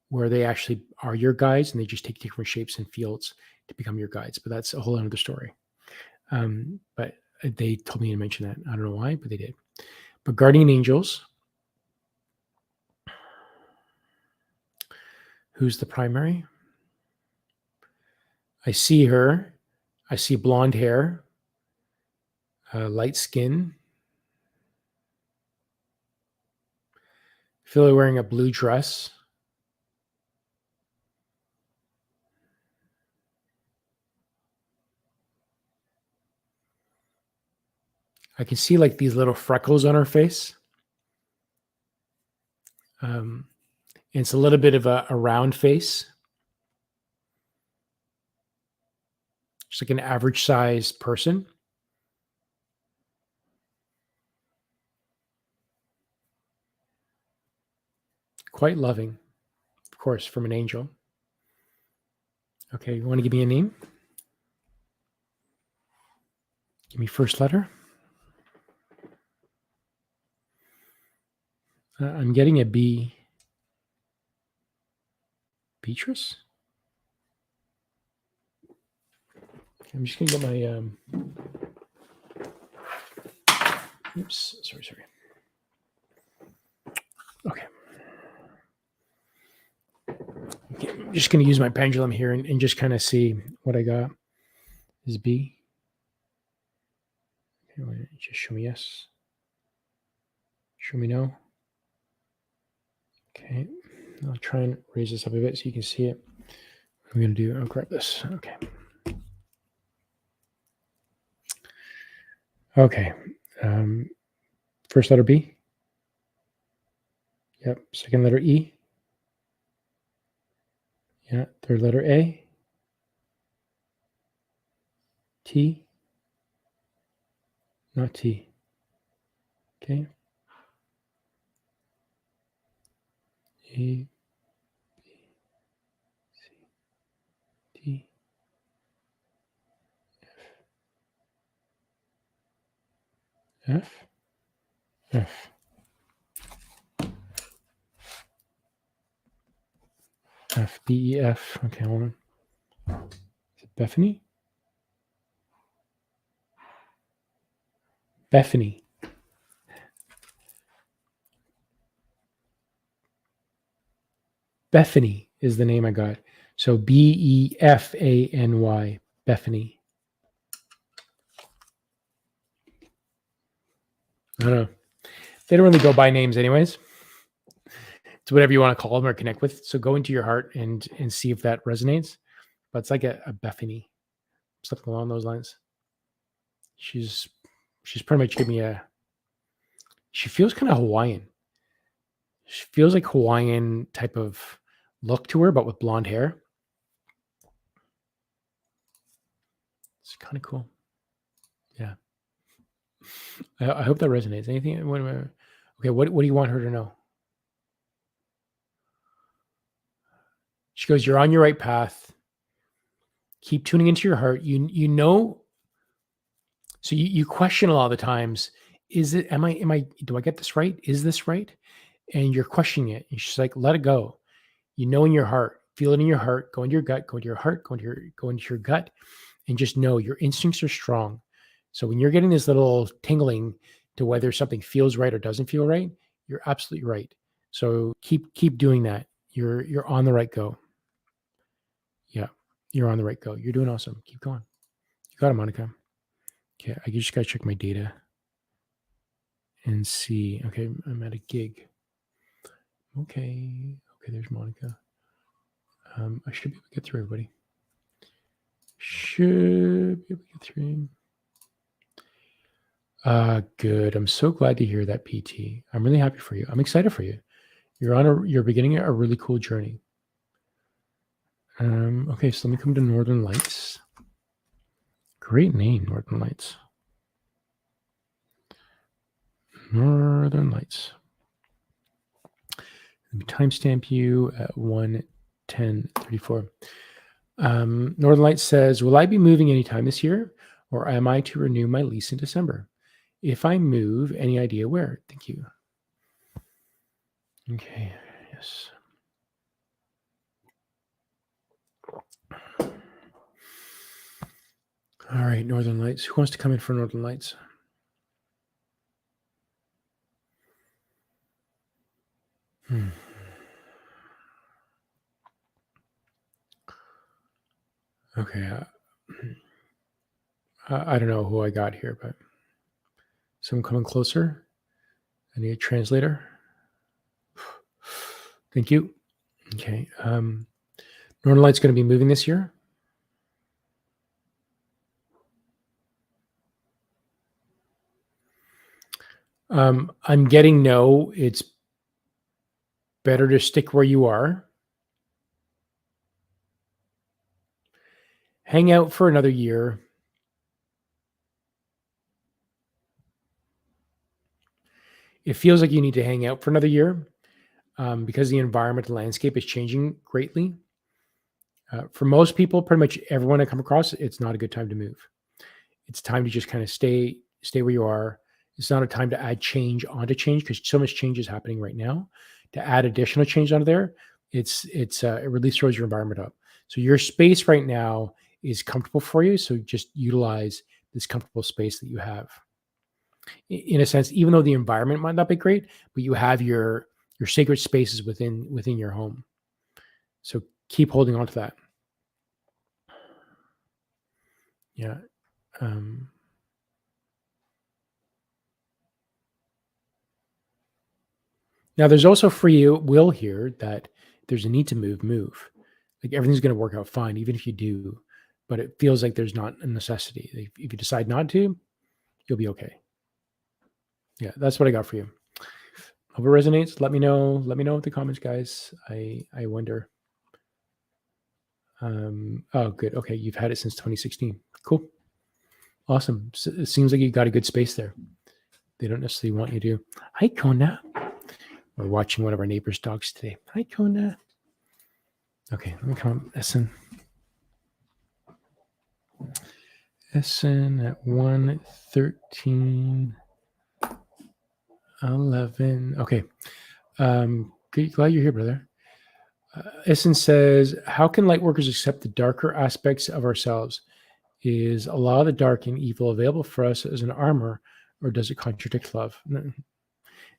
where they actually are your guides and they just take different shapes and fields to become your guides. But that's a whole other story. But they told me to mention that. I don't know why, but they did. But guardian angels, who's the primary? I see her. I see blonde hair, light skin. I feel like wearing a blue dress. I can see like these little freckles on her face. And it's a little bit of a round face. Just like an average sized person. Quite loving, of course, from an angel. Okay, you want to give me a name? Give me first letter. I'm getting a B. Beatrice? Okay, I'm just going to get my... oops, sorry. Okay. I'm just going to use my pendulum here and just kind of see what I got. Is B. Okay, just show me yes. Show me no. Okay. I'll try and raise this up a bit so you can see it. What I'm going to do, I'll grab this. Okay. Okay. First letter B. Yep. Second letter E. Yeah. Third letter A. T. Not T. Okay. A, B, C, D, F, F. F, D, E, F. Okay, hold on. Is it Bethany? Bethany. Bethany is the name I got. So Befany. Bethany. I don't know. They don't really go by names anyways. It's whatever you want to call them or connect with. So go into your heart and see if that resonates. But it's like a Bethany, something along those lines. She's pretty much giving me she feels kind of Hawaiian. She feels like Hawaiian type of look to her, but with blonde hair. It's kind of cool. Yeah. I hope that resonates. Anything? Okay, what do you want her to know? She goes, you're on your right path. Keep tuning into your heart. You know, so you question a lot of the times, is it, do I get this right? Is this right? And you're questioning it. And she's like, let it go. You know, in your heart, feel it in your heart, go into your gut, go into your heart, go into your gut, and just know your instincts are strong. So when you're getting this little tingling to whether something feels right or doesn't feel right, you're absolutely right. So keep doing that. You're on the right go. Yeah, you're on the right go. You're doing awesome. Keep going. You got it, Monica. Okay, I just gotta check my data and see. Okay, I'm at a gig. Okay, there's Monica. I should be able to get through everybody. Should be able to get through. Good. I'm so glad to hear that, PT. I'm really happy for you. I'm excited for you. You're beginning a really cool journey. Okay, so let me come to Northern Lights. Great name, Northern Lights. Northern Lights. Let me timestamp you at 1:10:34. Northern Lights says, will I be moving anytime this year, or am I to renew my lease in December? If I move, any idea where? Thank you. Okay, yes. All right, Northern Lights. Who wants to come in for Northern Lights? Okay. I don't know who I got here, but someone coming closer. I need a translator. Thank you. Okay. Northern Lights going to be moving this year. I'm getting no. It's better to stick where you are. Hang out for another year. It feels like you need to hang out for another year because the environmental landscape is changing greatly. For most people, pretty much everyone I come across, it's not a good time to move. It's time to just kind of stay where you are. It's not a time to add change onto change because so much change is happening right now. To add additional change onto there, it really throws your environment up. So your space right now is comfortable for you. So just utilize this comfortable space that you have. In a sense, even though the environment might not be great, but you have your sacred spaces within your home. So keep holding on to that. Yeah. Now, there's also free will here that there's a need to move. Like everything's going to work out fine, even if you do. But it feels like there's not a necessity. If you decide not to, you'll be okay. Yeah, that's what I got for you. Hope it resonates. Let me know. Let me know in the comments, guys. I wonder. Oh, good. Okay, you've had it since 2016. Cool. Awesome. So it seems like you got a good space there. They don't necessarily want you to. Hi, Kona. We're watching one of our neighbor's dogs today. Hi, Kona. Okay, let me come Ahsen. Ahsen at 1:13:11. Okay. Glad you're here, brother. Ahsen says, how can light workers accept the darker aspects of ourselves? Is a lot of the dark and evil available for us as an armor, or does it contradict love?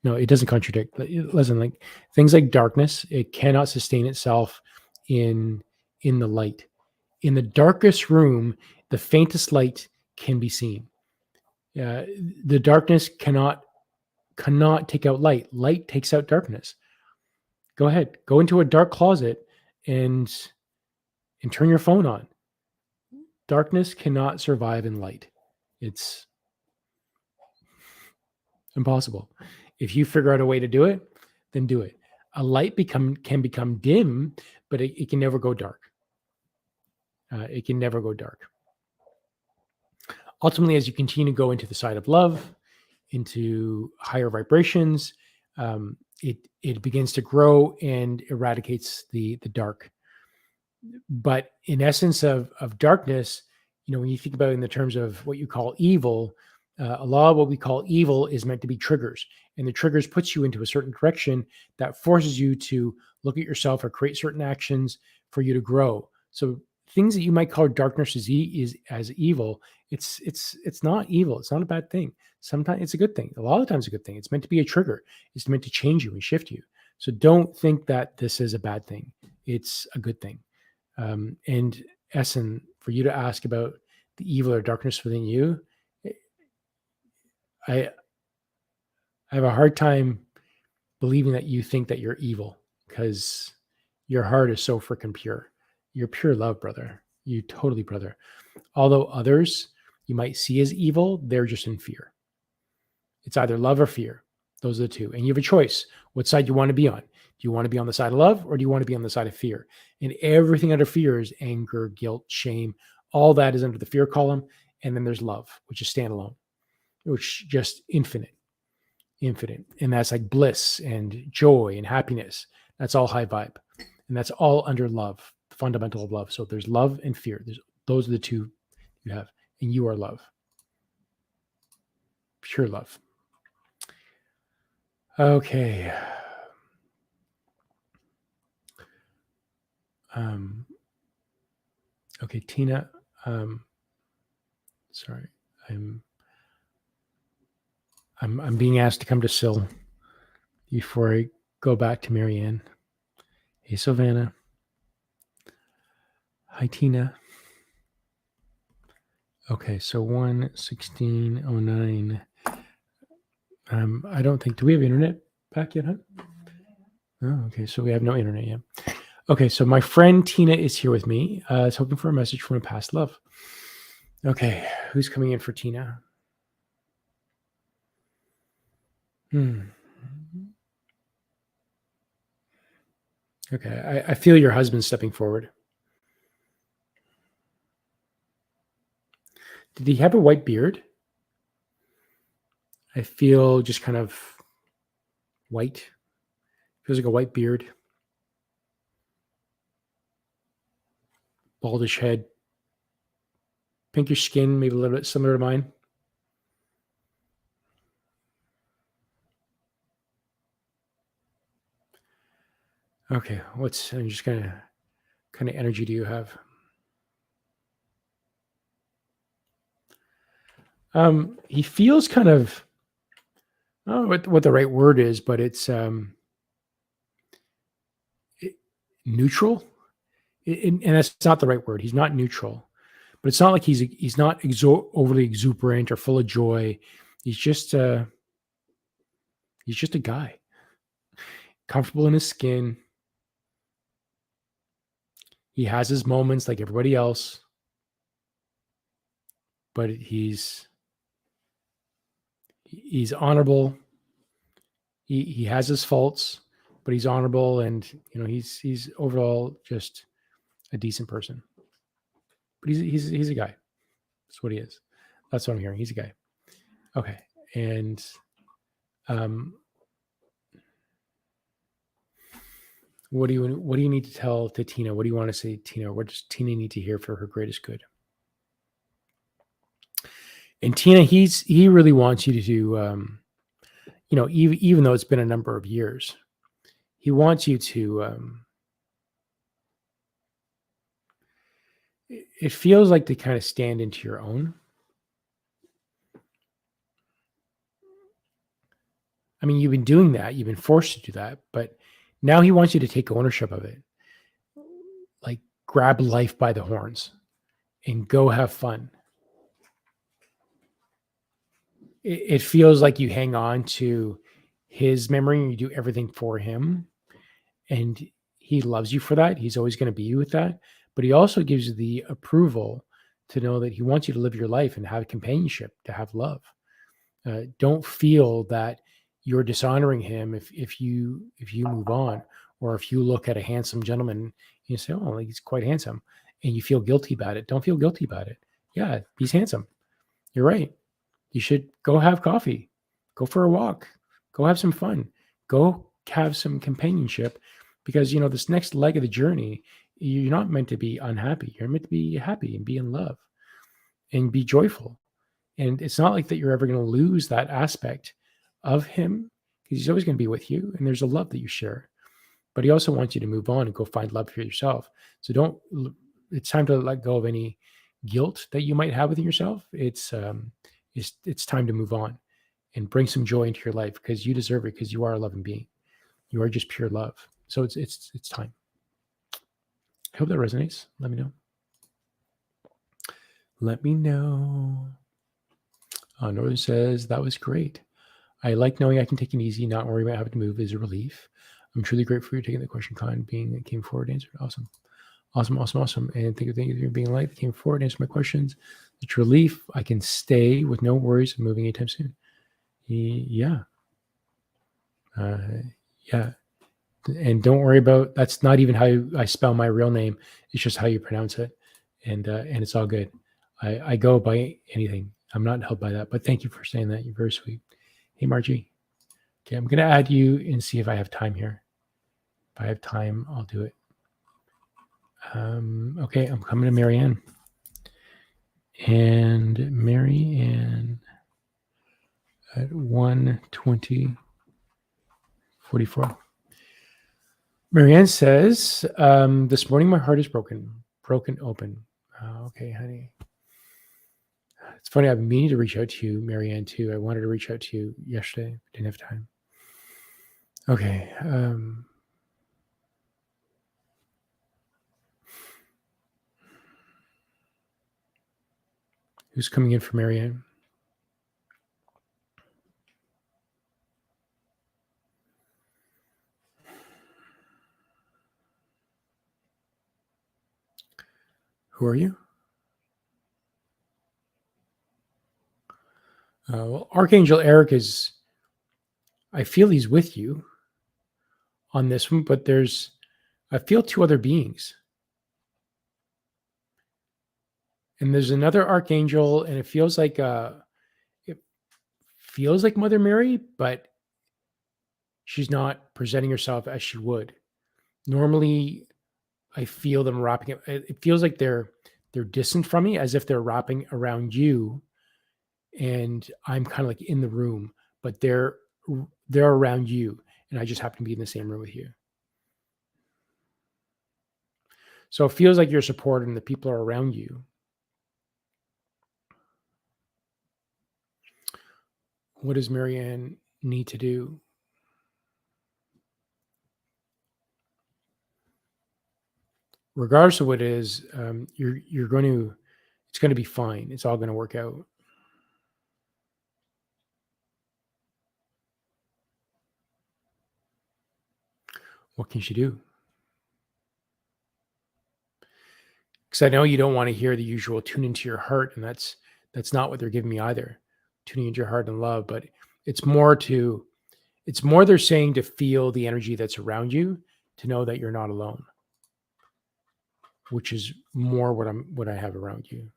No, it doesn't contradict. Listen, like things like darkness, it cannot sustain itself in the light. In the darkest room, the faintest light can be seen. The darkness cannot take out light. Light takes out darkness. Go ahead, go into a dark closet and turn your phone on. Darkness cannot survive in light. It's impossible. If you figure out a way to do it, then do it. A light can become dim, but it can never go dark. It can never go dark. Ultimately, as you continue to go into the side of love, into higher vibrations, it begins to grow and eradicates the dark. But in essence of darkness, when you think about it in the terms of what you call evil, a lot of what we call evil is meant to be triggers, and the triggers puts you into a certain direction that forces you to look at yourself or create certain actions for you to grow. So things that you might call darkness is as evil, it's not evil. It's not a bad thing. Sometimes it's a good thing. A lot of times, it's a good thing. It's meant to be a trigger. It's meant to change you and shift you. So don't think that this is a bad thing. It's a good thing. And Ahsen, for you to ask about the evil or darkness within you, I have a hard time believing that you think that you're evil, because your heart is so freaking pure. You're pure love, brother. You totally, brother. Although others you might see as evil, they're just in fear. It's either love or fear. Those are the two. And you have a choice what side you want to be on. Do you want to be on the side of love, or do you want to be on the side of fear? And everything under fear is anger, guilt, shame. All that is under the fear column. And then there's love, which is standalone, which is just infinite. And that's like bliss and joy and happiness. That's all high vibe. And that's all under love, the fundamental of love. So there's love and fear. Those are the two you have. And you are love. Pure love. Okay. Okay, Tina. Sorry, I'm being asked to come to Sil before I go back to Marianne. Hey, Silvana. Hi, Tina. Okay, so 1:16:09. I don't think. Do we have internet back yet, huh? Oh, okay. So we have no internet yet. Okay, so my friend Tina is here with me. Is hoping for a message from a past love. Okay, who's coming in for Tina? Okay, I feel your husband stepping forward. Did he have a white beard? I feel just kind of white. Feels like a white beard. Baldish head. Pinkish skin, maybe a little bit similar to mine. Okay, I'm just gonna, kind of energy do you have? He feels kind of, I don't know what the right word is, but it's neutral. And that's not the right word. He's not neutral, but it's not like he's not overly exuberant or full of joy. He's just a guy, comfortable in his skin. He has his moments like everybody else, but he's honorable. He has his faults, but he's honorable, and he's overall just a decent person. But he's a guy. That's what he is. That's what I'm hearing. He's a guy. Okay, and what do you need to tell to Tina? What do you want to say, Tina? What does Tina need to hear for her greatest good? And Tina, he really wants you to do, even though it's been a number of years, he wants you to. It feels like to kind of stand into your own. I mean, you've been doing that. You've been forced to do that, but now he wants you to take ownership of it. Like, grab life by the horns and go have fun. It feels like you hang on to his memory and you do everything for him. And he loves you for that. He's always going to be with that. But he also gives you the approval to know that he wants you to live your life and have companionship, to have love. Don't feel that you're dishonoring him if you move on, or if you look at a handsome gentleman and you say, oh, he's quite handsome, and you feel guilty about it. Don't feel guilty about it. Yeah, he's handsome. You're right. You should go have coffee, go for a walk, go have some fun, go have some companionship, because this next leg of the journey, you're not meant to be unhappy. You're meant to be happy and be in love and be joyful. And it's not like that you're ever going to lose that aspect of him, because he's always going to be with you, and there's a love that you share. But he also wants you to move on and go find love for yourself. So don't time to let go of any guilt that you might have within yourself. It's time to move on and bring some joy into your life, because you deserve it, because you are a loving being. You are just pure love. So it's time. I hope that resonates. Let me know. Let me know. Northern says, that was great. I like knowing I can take it easy, not worry about having to move is a relief. I'm truly grateful for you taking the question, Con, being that came forward, answered. Awesome. And thank you for being light that came forward, answered my questions. It's relief. I can stay with no worries of moving anytime soon. Yeah. Yeah. And don't worry about, that's not even how I spell my real name. It's just how you pronounce it. And it's all good. I go by anything. I'm not held by that, but thank you for saying that. You're very sweet. Hey, Margie. Okay, I'm going to add you and see if I have time here. If I have time, I'll do it. Okay, I'm coming to Marianne. And Marianne at 1:20:44. Marianne says, this morning my heart is broken open. Okay, honey. It's funny, I've been meaning to reach out to you, Marianne, too. I wanted to reach out to you yesterday. Didn't have time. Okay. Who's coming in for Marianne? Who are you? Well, Archangel Erik is, I feel he's with you on this one, but I feel two other beings. And there's another Archangel, and it feels like Mother Mary, but she's not presenting herself as she would. Normally, I feel them wrapping it feels like they're distant from me, as if they're wrapping around you, and I'm kind of like in the room, but they're around you, and I just happen to be in the same room with you. So it feels like you're supported and the people are around you. What does Marianne need to do? Regardless of what it is, it's going to be fine. It's all going to work out. What can she do? Because I know you don't want to hear the usual tune into your heart, and that's not what they're giving me either. Tuning into your heart and love, but it's more they're saying to feel the energy that's around you, to know that you're not alone, which is more what I have around you.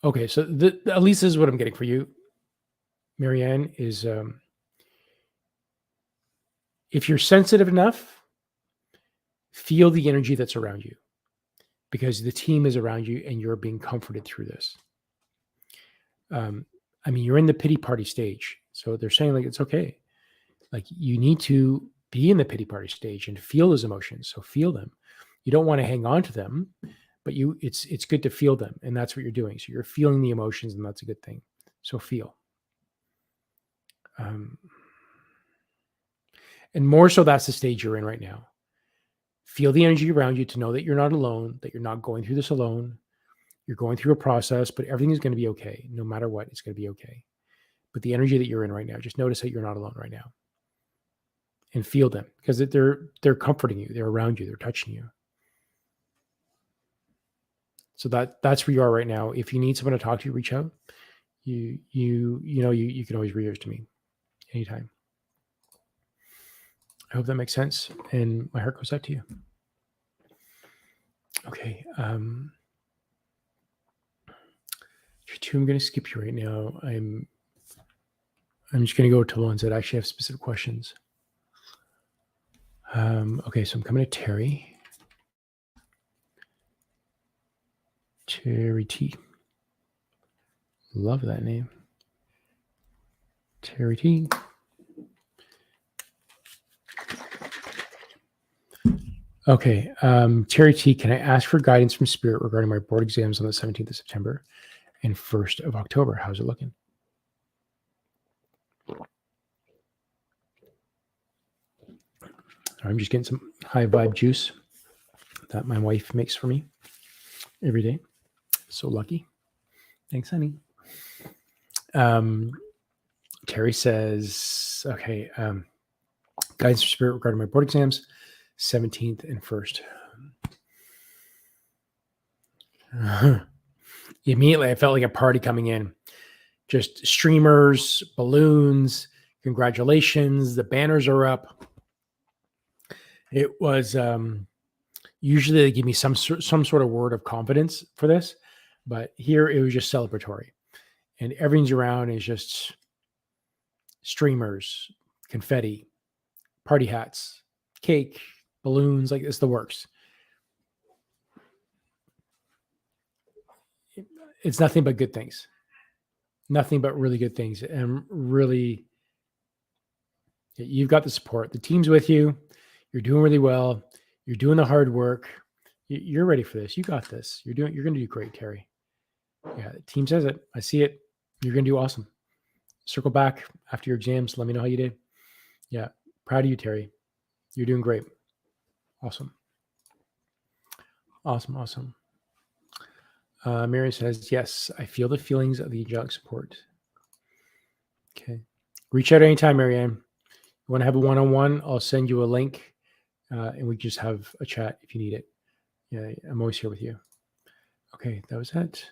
Okay, so at least this is what I'm getting for you, Marianne, is if you're sensitive enough, feel the energy that's around you, because the team is around you and you're being comforted through this. I mean, you're in the pity party stage. So they're saying like, it's okay. Like, you need to be in the pity party stage and feel those emotions. So feel them. You don't want to hang on to them, but it's good to feel them. And that's what you're doing. So you're feeling the emotions, and that's a good thing. So feel. And more so, that's the stage you're in right now. Feel the energy around you to know that you're not alone, that you're not going through this alone. You're going through a process, but everything is going to be okay. No matter what, it's going to be okay. But the energy that you're in right now, just notice that you're not alone right now. And feel them, because they're comforting you. They're around you. They're touching you. So that's where you are right now. If you need someone to talk to, reach out. You can always reach out to me anytime. I hope that makes sense, and my heart goes out to you. Okay. Chaitu, I'm going to skip you right now. I'm just going to go to the ones that actually have specific questions. Okay, so I'm coming to Terry. Terry T. Love that name. Terry T. Okay. Terry T, can I ask for guidance from Spirit regarding my board exams on the 17th of September and 1st of October? How's it looking? I'm just getting some high vibe juice that my wife makes for me every day. So lucky. Thanks, honey. Terry says, okay, guidance from Spirit regarding my board exams, 17th and 1st. Immediately, I felt like a party coming in. Just streamers, balloons, congratulations. The banners are up. It was usually they give me some sort of word of confidence for this, but here it was just celebratory, and everything's around is just streamers, confetti, party hats, cake, balloons, like it's the works. It's nothing but good things. Nothing but really good things. And really, you've got the support. The team's with you. You're doing really well. You're doing the hard work. You're ready for this. You got this. You're going to do great, Terry. Yeah, the team says it. I see it. You're going to do awesome. Circle back after your exams. Let me know how you did. Yeah, proud of you, Terry. You're doing great. Awesome. Awesome. Mary says, yes, I feel the feelings of the angelic support. Okay. Reach out anytime, Marianne. You want to have a one-on-one? I'll send you a link and we just have a chat if you need it. Yeah, I'm always here with you. Okay, that was it.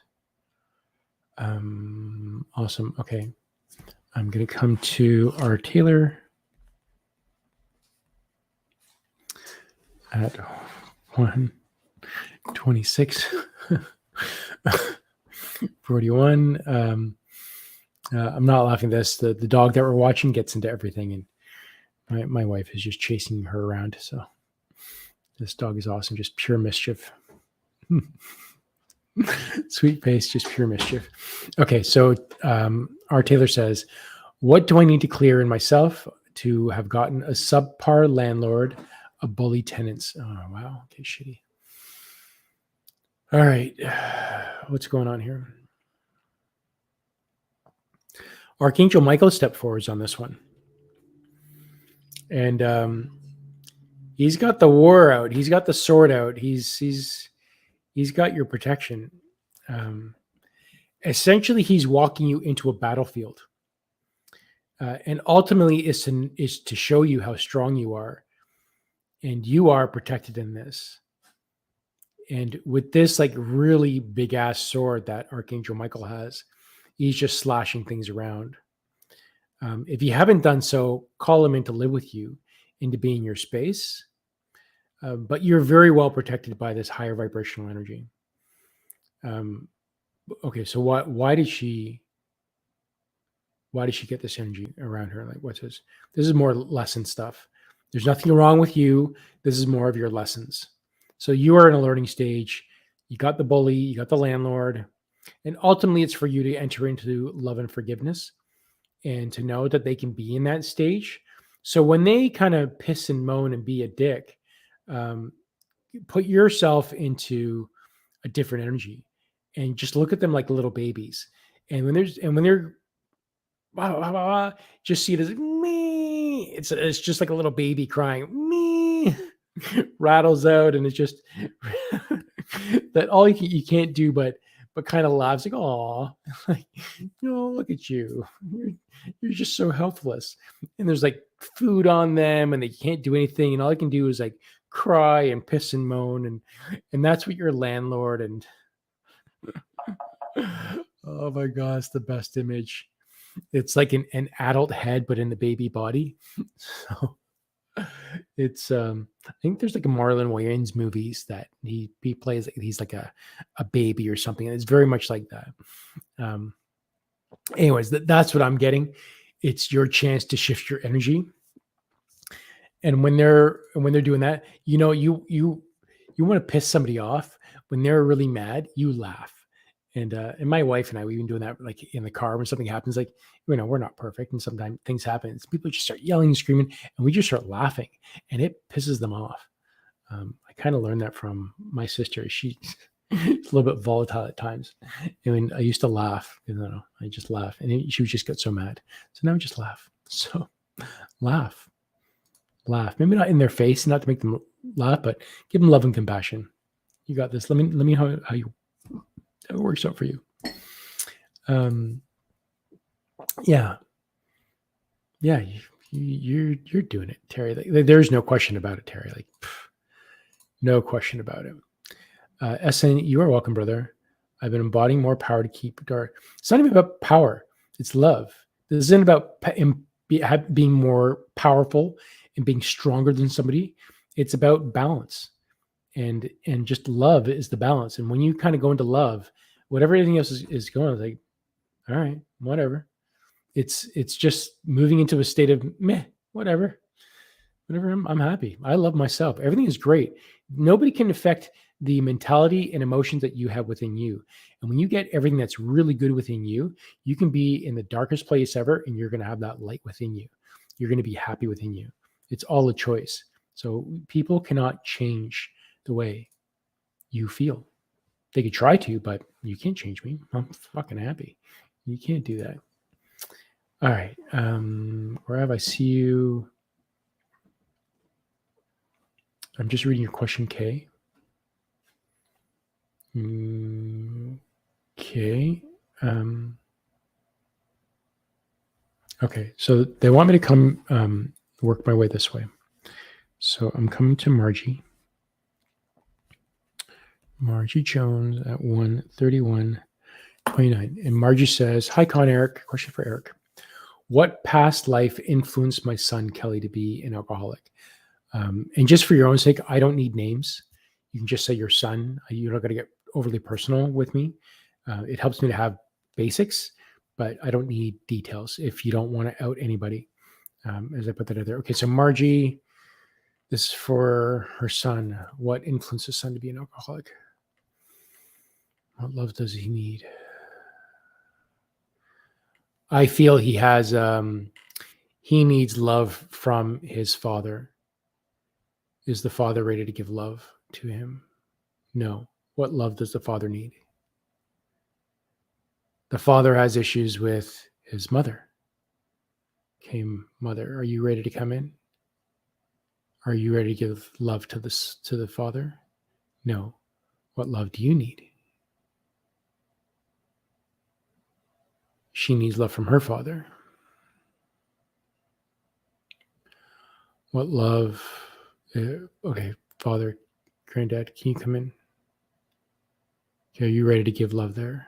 Awesome. Okay. I'm going to come to our Taylor at 1:26. 41. I'm not laughing at this. The dog that we're watching gets into everything, and my wife is just chasing her around. So this dog is awesome. Just pure mischief. Sweet face, just pure mischief. Okay, so our Taylor says, what do I need to clear in myself to have gotten a subpar landlord, a bully tenants? Oh, wow. Okay, shitty. All right. What's going on here? Archangel Michael stepped forwards on this one. And he's got the war out. He's got the sword out. He's got your protection. Essentially, he's walking you into a battlefield. And ultimately is to show you how strong you are. And you are protected in this. And with this like really big ass sword that Archangel Michael has, he's just slashing things around. If you haven't done so, call him in to live with you and to be in your space. But you're very well protected by this higher vibrational energy. Okay, so why did she get this energy around her? Like, what's this? This is more lesson stuff. There's nothing wrong with you. This is more of your lessons. So you are in a learning stage. You got the bully, you got the landlord, and ultimately it's for you to enter into love and forgiveness and to know that they can be in that stage. So when they kind of piss and moan and be a dick, put yourself into a different energy and just look at them like little babies. And when they're just see it as me. It's just like a little baby crying me. Rattles out, and it's just that all you can't do but kind of laughs like, oh, like, look at you, you're just so helpless. And there's like food on them and they can't do anything, and all they can do is like cry and piss and moan, and that's what your landlord. And oh my god, it's the best image. It's like an adult head but in the baby body. So it's I think there's like a Marlon Wayans movies that he plays, he's like a baby or something, and it's very much like that. Anyways, that's what I'm getting. It's your chance to shift your energy, and when they're doing that, you want to piss somebody off. When they're really mad, you laugh, And my wife and I, we've been doing that like in the car when something happens, like, we're not perfect. And sometimes things happen. People just start yelling and screaming and we just start laughing and it pisses them off. I kind of learned that from my sister. She's a little bit volatile at times. And I used to laugh, I just laugh and she would just get so mad. So now I just laugh. So laugh, maybe not in their face, not to make them laugh, but give them love and compassion. You got this. Let me know how it works out for you. Yeah, you're doing it, Terry. Like, there's no question about it, Terry. Like, no question about it. Ahsen, you are welcome, brother. I've been embodying more power to keep dark. It's not even about power. It's love. This isn't about being more powerful and being stronger than somebody. It's about balance. And just love is the balance. And when you kind of go into love, whatever anything else is going, it's like, all right, whatever. It's just moving into a state of meh, whatever. I'm happy. I love myself. Everything is great. Nobody can affect the mentality and emotions that you have within you. And when you get everything that's really good within you, you can be in the darkest place ever and you're going to have that light within you. You're going to be happy within you. It's all a choice. So people cannot change the way you feel. They could try to, but you can't change me. I'm fucking happy. You can't do that. All right. Guarav, I see you. I'm just reading your question, K. Okay. Okay. So they want me to come work my way this way. So I'm coming to Margie. Margie Jones at 1:31:29. And Margie says, hi, Erik. Question for Erik. What past life influenced my son, Kelly, to be an alcoholic? And just for your own sake, I don't need names. You can just say your son. You're not going to get overly personal with me. It helps me to have basics, but I don't need details if you don't want to out anybody, as I put that out there. Okay, so Margie, this is for her son. What influenced his son to be an alcoholic? What love does he need? I feel he has, he needs love from his father. Is the father ready to give love to him? No. What love does the father need? The father has issues with his mother. Okay, mother, are you ready to come in? Are you ready to give love to the father? No. What love do you need? She needs love from her father. What love? Okay, father, granddad, can you come in? Okay, are you ready to give love there?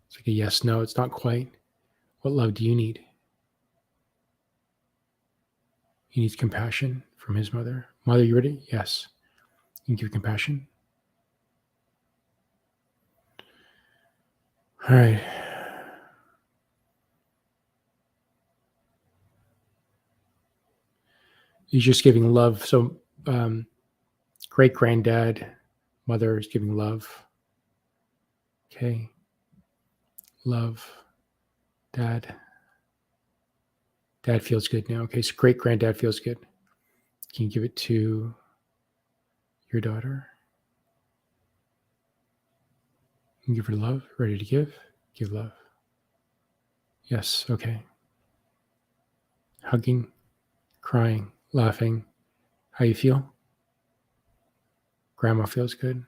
It's like a yes, no, it's not quite. What love do you need? He needs compassion from his mother. Mother, you ready? Yes. You can give compassion. All right. He's just giving love. So great granddad, mother is giving love. Okay. Love. Dad. Dad feels good now. Okay, so great granddad feels good. Can you give it to your daughter? You can give her love. Ready to give? Give love. Yes, okay. Hugging, crying, laughing. How you feel? Grandma feels good.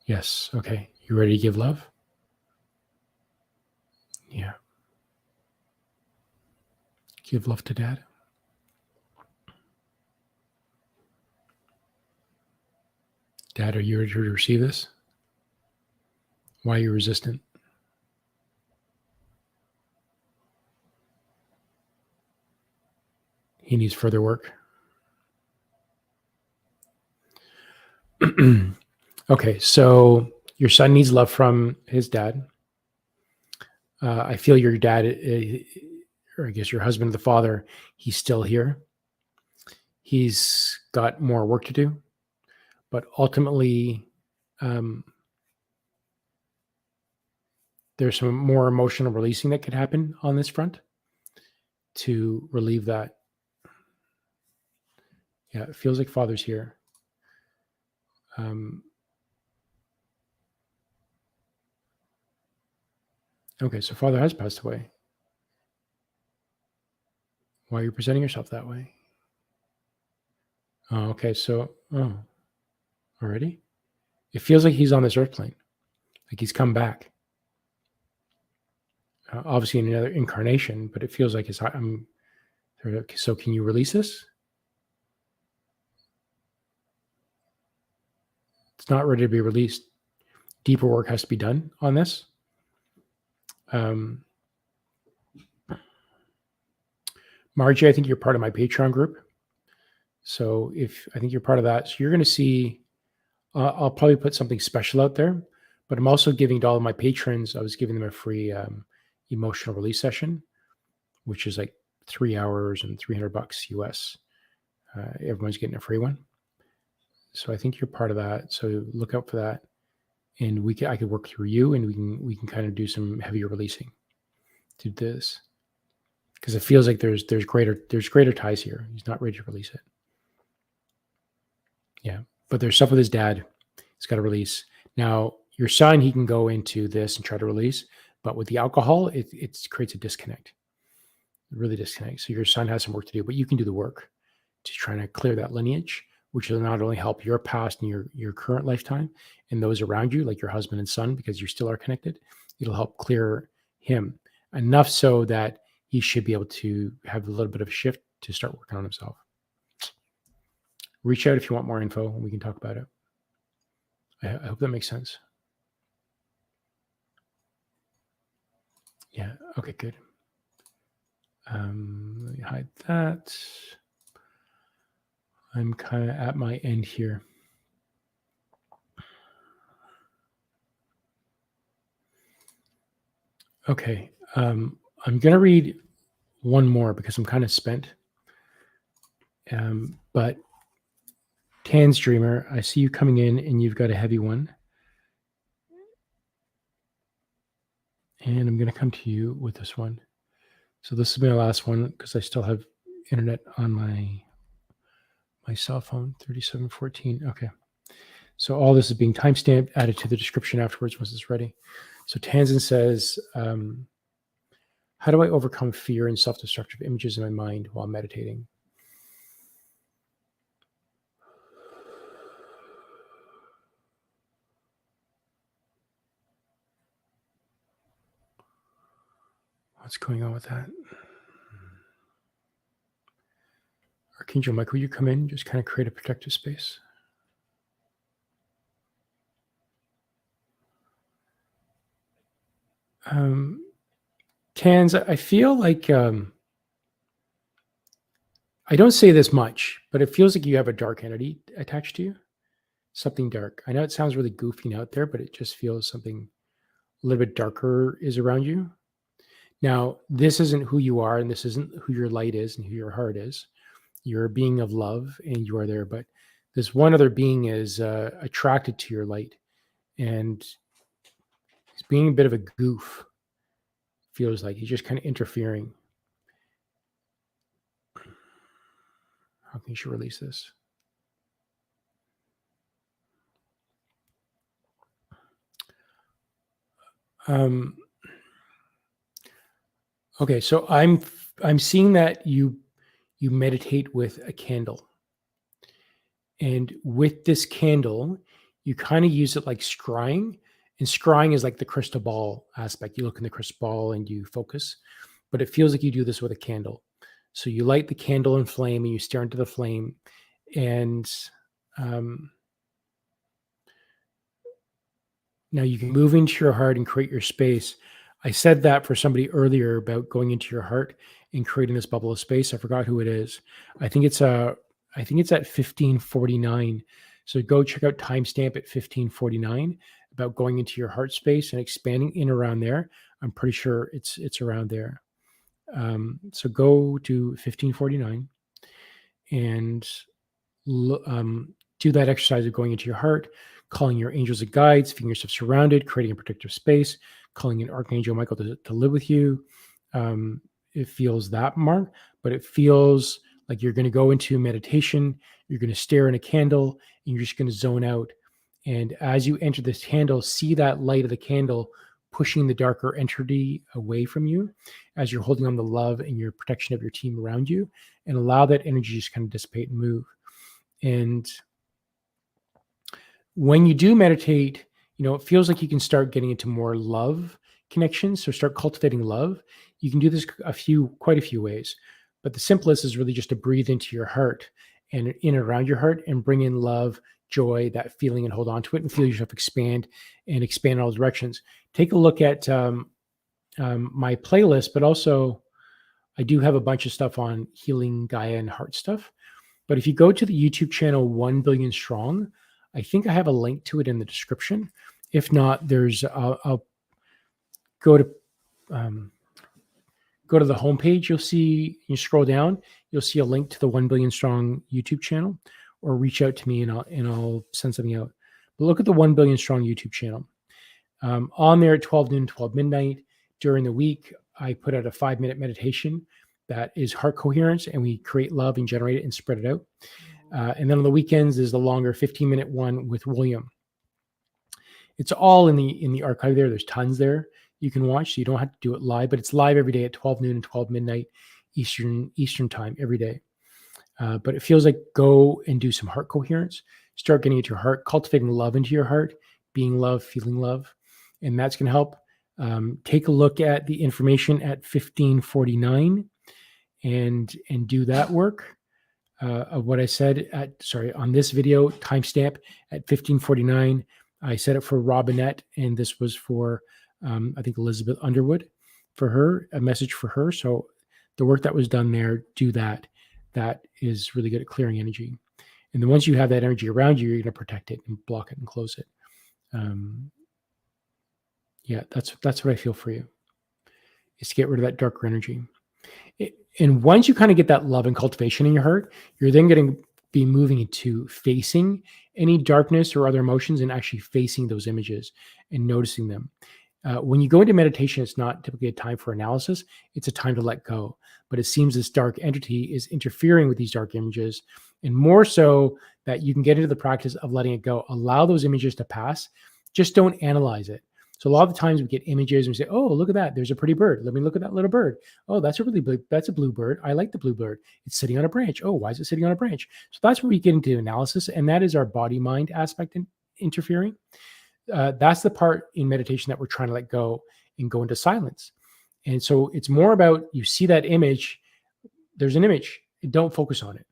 Yes, okay. You ready to give love? Yeah. Give love to dad. Dad, are you ready to receive this? Why are you resistant? He needs further work. Okay, so your son needs love from his dad. I feel your dad, or I guess your husband, the father, he's still here. He's got more work to do, but ultimately, there's some more emotional releasing that could happen on this front to relieve that. Yeah, it feels like Father's here. Okay, so Father has passed away. Why are you presenting yourself that way? Oh, okay, so, already? It feels like he's on this earth plane, like he's come back. Obviously in another incarnation, but it feels like so can you release this? It's not ready to be released. Deeper work has to be done on this. Margie, I think you're part of my Patreon group. So I think you're part of that. So you're going to see, I'll probably put something special out there, but I'm also giving to all of my patrons, I was giving them a free emotional release session, which is like 3 hours and $300 US. Everyone's getting a free one. So I think you're part of that. So look out for that. And I could work through you, and we can kind of do some heavier releasing to this. Because it feels like there's greater ties here. He's not ready to release it. Yeah. But there's stuff with his dad. He's got to release. Now, your son, he can go into this and try to release, but with the alcohol, it creates a disconnect. Really disconnect. So your son has some work to do, but you can do the work to try to clear that lineage, which will not only help your past and your current lifetime and those around you, like your husband and son, because you still are connected. It'll help clear him enough so that he should be able to have a little bit of a shift to start working on himself. Reach out if you want more info and we can talk about it. I hope that makes sense. Yeah. Okay, good. Let me hide that. I'm kind of at my end here. Okay. I'm going to read one more because I'm kind of spent. But Tanzdreamer, I see you coming in and you've got a heavy one. And I'm going to come to you with this one. So this will be my last one because I still have internet on my cell phone, 3714. Okay. So all this is being timestamped, added to the description afterwards once it's ready. So Tanzan says, how do I overcome fear and self-destructive images in my mind while meditating? What's going on with that? Archangel Michael, will you come in? Just kind of create a protective space. Tans, I feel like I don't say this much, but it feels like you have a dark entity attached to you. Something dark. I know it sounds really goofy and out there, but it just feels something a little bit darker is around you. Now, this isn't who you are, and this isn't who your light is and who your heart is. You're a being of love, and you are there. But this one other being is attracted to your light, and he's being a bit of a goof. Feels like he's just kind of interfering. How can you release this? Okay, so I'm seeing that you meditate with a candle. And with this candle, you kind of use it like scrying. And scrying is like the crystal ball aspect. You look in the crystal ball and you focus, but it feels like you do this with a candle. So you light the candle in flame and you stare into the flame. And now you can move into your heart and create your space. I said that for somebody earlier about going into your heart and creating this bubble of space. I forgot who it is. I think it's at 1549. So go check out timestamp at 1549 about going into your heart space and expanding in around there. I'm pretty sure it's around there. So go to 1549 and Do that exercise of going into your heart, calling your angels and guides, feeling yourself surrounded, creating a protective space, calling in Archangel Michael to live with you. It feels that mark, but it feels like you're going to go into meditation. You're going to stare in a candle and you're just going to zone out. And as you enter this candle, see that light of the candle pushing the darker entity away from you as you're holding on the love and your protection of your team around you, and allow that energy to just kind of dissipate and move. And when you do meditate, it feels like you can start getting into more love connections. So start cultivating love. You can do this quite a few ways, but the simplest is really just to breathe into your heart and in and around your heart and bring in love, joy, that feeling, and hold on to it and feel yourself expand in all directions. Take a look at my playlist, but also I do have a bunch of stuff on healing Gaia and heart stuff. But if you go to the YouTube channel 1 Billion Strong, I think I have a link to it in the description. If not, I'll go to the homepage. You'll see, you scroll down, you'll see a link to the 1 Billion Strong YouTube channel, or reach out to me and I'll send something out. But look at the 1 Billion Strong YouTube channel. On there at 12 noon, 12 midnight during the week, I put out a 5-minute meditation that is heart coherence, and we create love and generate it and spread it out. And then on the weekends is the longer 15-minute one with William. It's all in the archive there. There's tons there you can watch, so you don't have to do it live, but it's live every day at 12 noon and 12 midnight Eastern time every day. But it feels like go and do some heart coherence. Start getting into your heart, cultivating love into your heart, being love, feeling love, and that's going to help. Take a look at the information at 1549 and do that work. Of what I said on this video, timestamp at 1549. I set it for Robinette, and this was for, I think, Elizabeth Underwood, for her, a message for her. So the work that was done there, do that. That is really good at clearing energy. And then once you have that energy around you, you're going to protect it and block it and close it. Yeah, that's what I feel for you, is to get rid of that darker energy. And once you kind of get that love and cultivation in your heart, you're then going to be moving into facing any darkness or other emotions and actually facing those images and noticing them. When you go into meditation, it's not typically a time for analysis. It's a time to let go. But it seems this dark entity is interfering with these dark images, and more so that you can get into the practice of letting it go. Allow those images to pass. Just don't analyze it. So a lot of the times we get images and we say, oh, look at that. There's a pretty bird. Let me look at that little bird. Oh, that's a blue bird. I like the blue bird. It's sitting on a branch. Oh, why is it sitting on a branch? So that's where we get into analysis. And that is our body-mind aspect interfering. That's the part in meditation that we're trying to let go and go into silence. And so it's more about, you see that image. There's an image. Don't focus on it.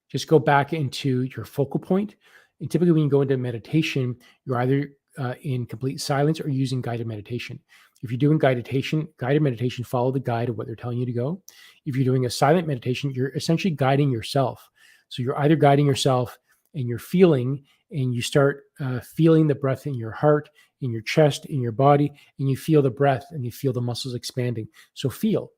Just go back into your focal point. And typically when you go into meditation, you're either in complete silence or using guided meditation. If you're doing guided meditation, follow the guide of what they're telling you to go. If you're doing a silent meditation, you're essentially guiding yourself. So you're either guiding yourself and you're feeling, and you start feeling the breath in your heart, in your chest, in your body, and you feel the breath and you feel the muscles expanding. So feel.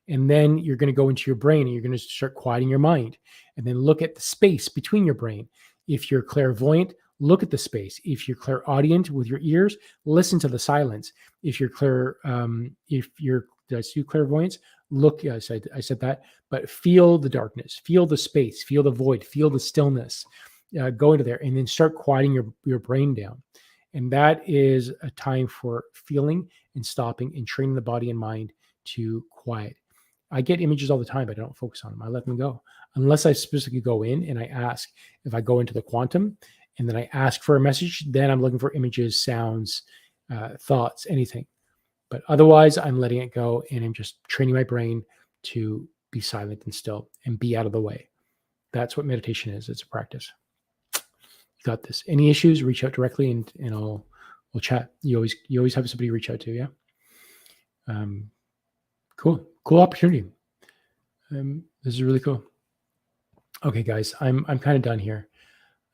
And then you're going to go into your brain and you're going to start quieting your mind, and then look at the space between your brain. If you're clairvoyant, look at the space. If you're clairaudient with your ears, listen to the silence. If you're did I see clairvoyance? Look, I said that, but feel the darkness, feel the space, feel the void, feel the stillness. Go into there and then start quieting your brain down. And that is a time for feeling and stopping and training the body and mind to quiet. I get images all the time, but I don't focus on them. I let them go. Unless I specifically go in and I ask. If I go into the quantum and then I ask for a message, then I'm looking for images, sounds, thoughts, anything. But otherwise, I'm letting it go and I'm just training my brain to be silent and still and be out of the way. That's what meditation is. It's a practice. You got this. Any issues, reach out directly and we'll chat. You always have somebody to reach out to, yeah? Cool opportunity. This is really cool. Okay, guys, I'm kind of done here.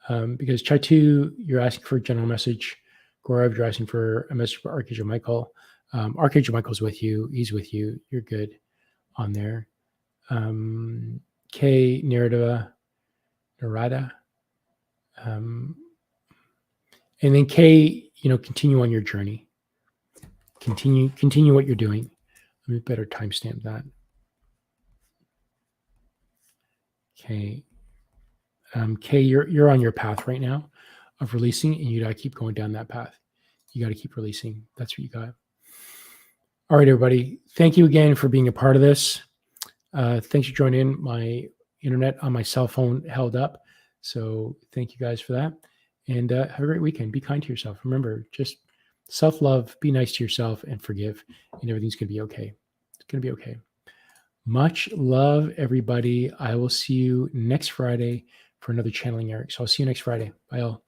Because Chaitu, you're asking for a general message. Guarav, you're asking for a message for Archangel Michael. Archangel Michael's with you. He's with you. You're good on there. K. Narada. And then K, continue on your journey. Continue what you're doing. Let me better timestamp that. Okay. Kay, you're on your path right now of releasing, and you got to keep going down that path. You got to keep releasing. That's what you got. All right, everybody. Thank you again for being a part of this. Thanks for joining in. My internet on my cell phone held up. So thank you guys for that. And have a great weekend. Be kind to yourself. Remember, just self-love, be nice to yourself, and forgive, and everything's going to be okay. It's going to be okay. Much love, everybody. I will see you next Friday for another Channeling Erik. So I'll see you next Friday. Bye all.